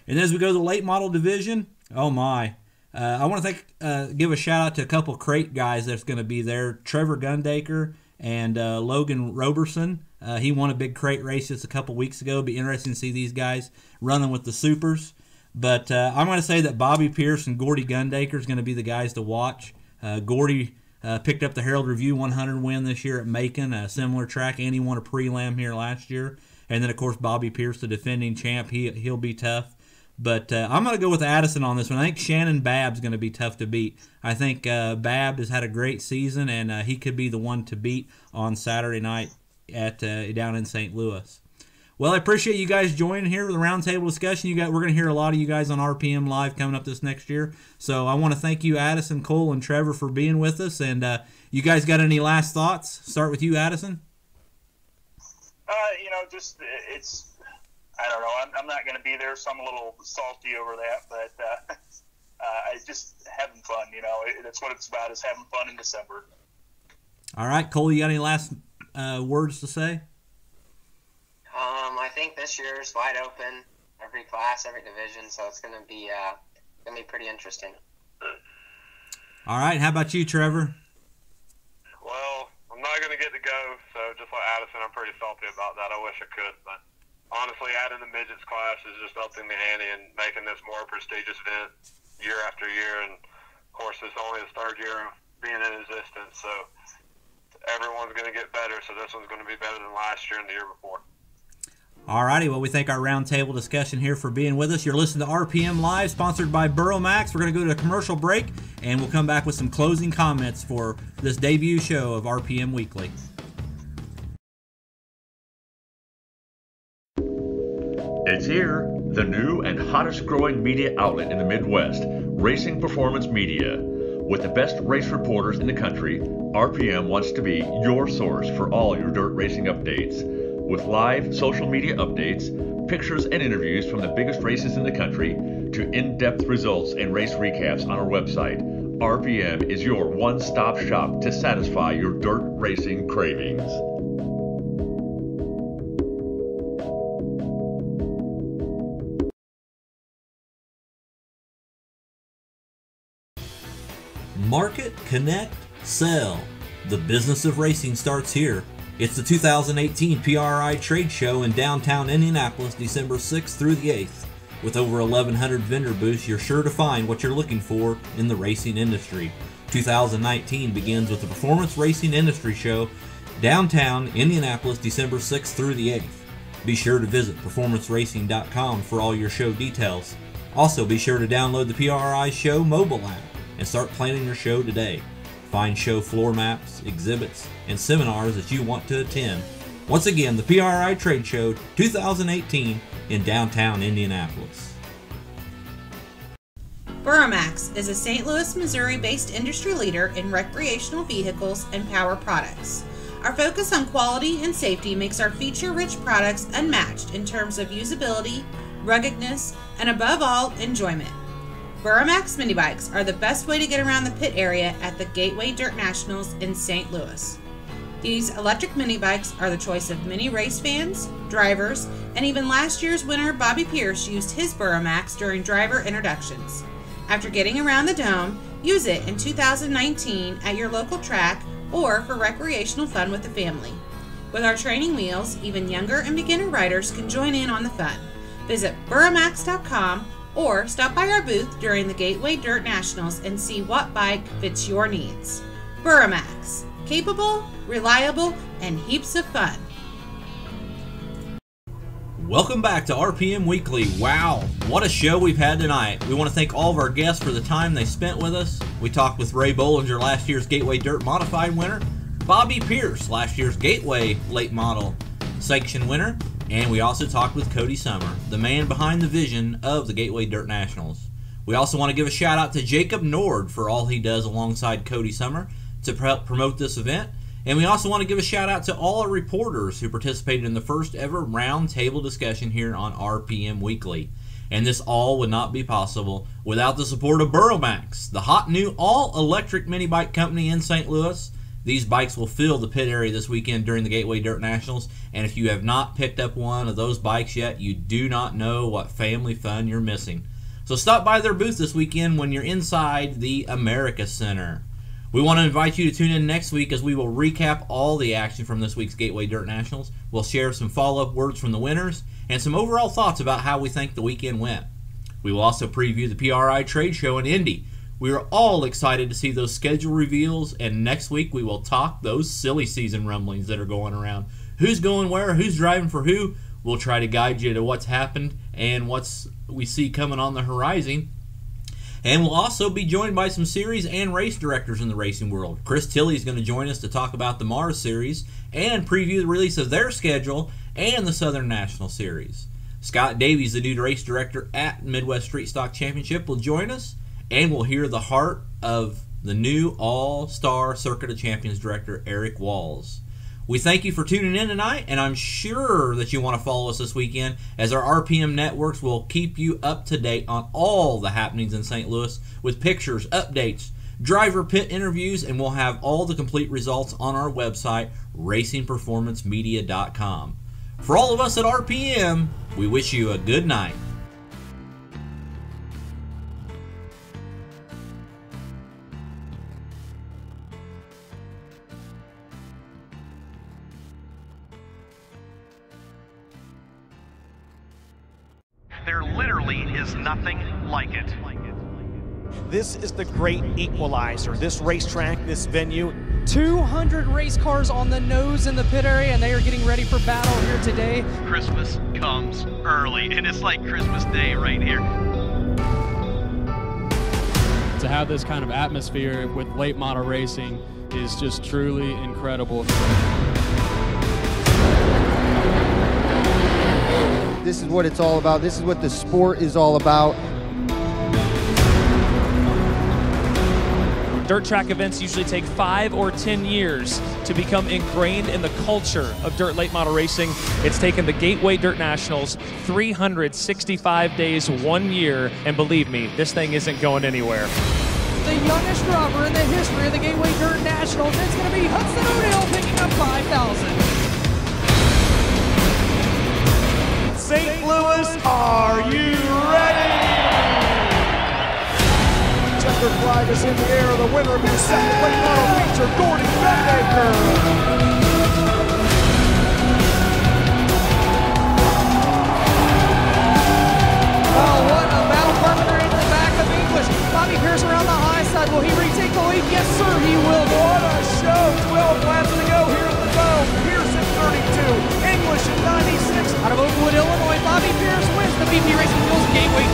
And then as we go to the late model division, oh my. I want to give a shout-out to a couple crate guys that's going to be there. Trevor Gundaker and Logan Roberson. He won a big crate race just a couple weeks ago. It'll be interesting to see these guys running with the supers. But I'm going to say that Bobby Pierce and Gordy Gundaker is going to be the guys to watch. Gordy picked up the Herald Review 100 win this year at Macon, a similar track, and he won a prelim here last year. And then, of course, Bobby Pierce, the defending champ, he'll be tough. But I'm going to go with Addison on this one. I think Shannon Babb's going to be tough to beat. I think Babb has had a great season, and he could be the one to beat on Saturday night at down in St. Louis. Well, I appreciate you guys joining here with the roundtable discussion. We're going to hear a lot of you guys on RPM Live coming up this next year. So I want to thank you, Addison, Cole, and Trevor, for being with us. And you guys got any last thoughts? Start with you, Addison. It's I don't know. I'm not going to be there, so I'm a little salty over that. But just having fun. That's what it's about, is having fun in December. All right, Cole, you got any last words to say? I think this year is wide open, every class, every division, so it's gonna be pretty interesting. All right, how about you, Trevor? Well, I'm not going to get to go, so just like Addison, I'm pretty salty about that. I wish I could, but honestly, adding the midgets class is just upping the ante and making this more prestigious event year after year. And of course, it's only the third year of being in existence, so everyone's going to get better. So this one's going to be better than last year and the year before. All righty, well, we thank our roundtable discussion here for being with us. You're listening to RPM Live, sponsored by Burromax. We're going to go to a commercial break, and we'll come back with some closing comments for this debut show of RPM Weekly. It's here, the new and hottest growing media outlet in the Midwest, Racing Performance Media. With the best race reporters in the country, RPM wants to be your source for all your dirt racing updates. With live social media updates, pictures and interviews from the biggest races in the country, to in-depth results and race recaps on our website, RPM is your one-stop shop to satisfy your dirt racing cravings. Market, connect, sell. The business of racing starts here. It's the 2018 PRI Trade Show in downtown Indianapolis, December 6th through the 8th. With over 1,100 vendor booths, you're sure to find what you're looking for in the racing industry. 2019 begins with the Performance Racing Industry Show, downtown Indianapolis, December 6th through the 8th. Be sure to visit performanceracing.com for all your show details. Also, be sure to download the PRI Show mobile app and start planning your show today. Find show floor maps, exhibits, and seminars that you want to attend. Once again, the PRI Trade Show 2018 in downtown Indianapolis. Burromax is a St. Louis, Missouri-based industry leader in recreational vehicles and power products. Our focus on quality and safety makes our feature-rich products unmatched in terms of usability, ruggedness, and above all, enjoyment. Burromax mini bikes are the best way to get around the pit area at the Gateway Dirt Nationals in St. Louis. These electric mini bikes are the choice of many race fans, drivers, and even last year's winner Bobby Pierce used his Burromax during driver introductions. After getting around the dome, use it in 2019 at your local track or for recreational fun with the family. With our training wheels, even younger and beginner riders can join in on the fun. Visit burromax.com or stop by our booth during the Gateway Dirt Nationals and see what bike fits your needs. Burromax, capable, reliable, and heaps of fun. Welcome back to RPM Weekly. Wow, what a show we've had tonight. We want to thank all of our guests for the time they spent with us. We talked with Ray Bollinger, last year's Gateway Dirt Modified winner, Bobby Pierce, last year's Gateway Late Model Section winner, and we also talked with Cody Sommer, the man behind the vision of the Gateway Dirt Nationals. We also want to give a shout out to Jacob Nord for all he does alongside Cody Sommer to promote this event. And we also want to give a shout out to all our reporters who participated in the first ever round table discussion here on RPM Weekly. And this all would not be possible without the support of Burromax, the hot new all-electric mini bike company in St. Louis. These bikes will fill the pit area this weekend during the Gateway Dirt Nationals, and if you have not picked up one of those bikes yet, you do not know what family fun you're missing. So stop by their booth this weekend when you're inside the America Center. We want to invite you to tune in next week as we will recap all the action from this week's Gateway Dirt Nationals. We'll share some follow-up words from the winners and some overall thoughts about how we think the weekend went. We will also preview the PRI Trade Show in Indy. We are all excited to see those schedule reveals, and next week we will talk those silly season rumblings that are going around. Who's going where, who's driving for who. We'll try to guide you to what's happened and what's we see coming on the horizon. And we'll also be joined by some series and race directors in the racing world. Chris Tilley is going to join us to talk about the Mars Series and preview the release of their schedule and the Southern National Series. Scott Davies, the new race director at Midwest Street Stock Championship, will join us, and we'll hear the heart of the new All-Star Circuit of Champions director, Eric Walls. We thank you for tuning in tonight, and I'm sure that you want to follow us this weekend, as our RPM networks will keep you up to date on all the happenings in St. Louis with pictures, updates, driver pit interviews, and we'll have all the complete results on our website, racingperformancemedia.com. For all of us at RPM, we wish you a good night. There literally is nothing like it. This is the great equalizer. This racetrack, this venue. 200 race cars on the nose in the pit area, and they are getting ready for battle here today. Christmas comes early, and it's like Christmas Day right here. To have this kind of atmosphere with late model racing is just truly incredible. This is what it's all about. This is what the sport is all about. Dirt track events usually take 5 or 10 years to become ingrained in the culture of dirt late model racing. It's taken the Gateway Dirt Nationals 365 days, 1 year, and believe me, this thing isn't going anywhere. The youngest driver in the history of the Gateway Dirt Nationals, it's going to be Hudson O'Neal picking up 5,000. St. Louis, are you ready? Checker flag is in the air. The winner of your second late model feature, Gordon Beckbaker. Oh, what a battle partner in the back of English. Bobby Pierce around the high side. Will he retake the lead? Yes, sir, he will. What a show. 12 laps to go here at the Dome. Pierce at 32. English at 96. Out of Oakwood, Illinois, Bobby Pierce wins the BP Racing Wheels Gateway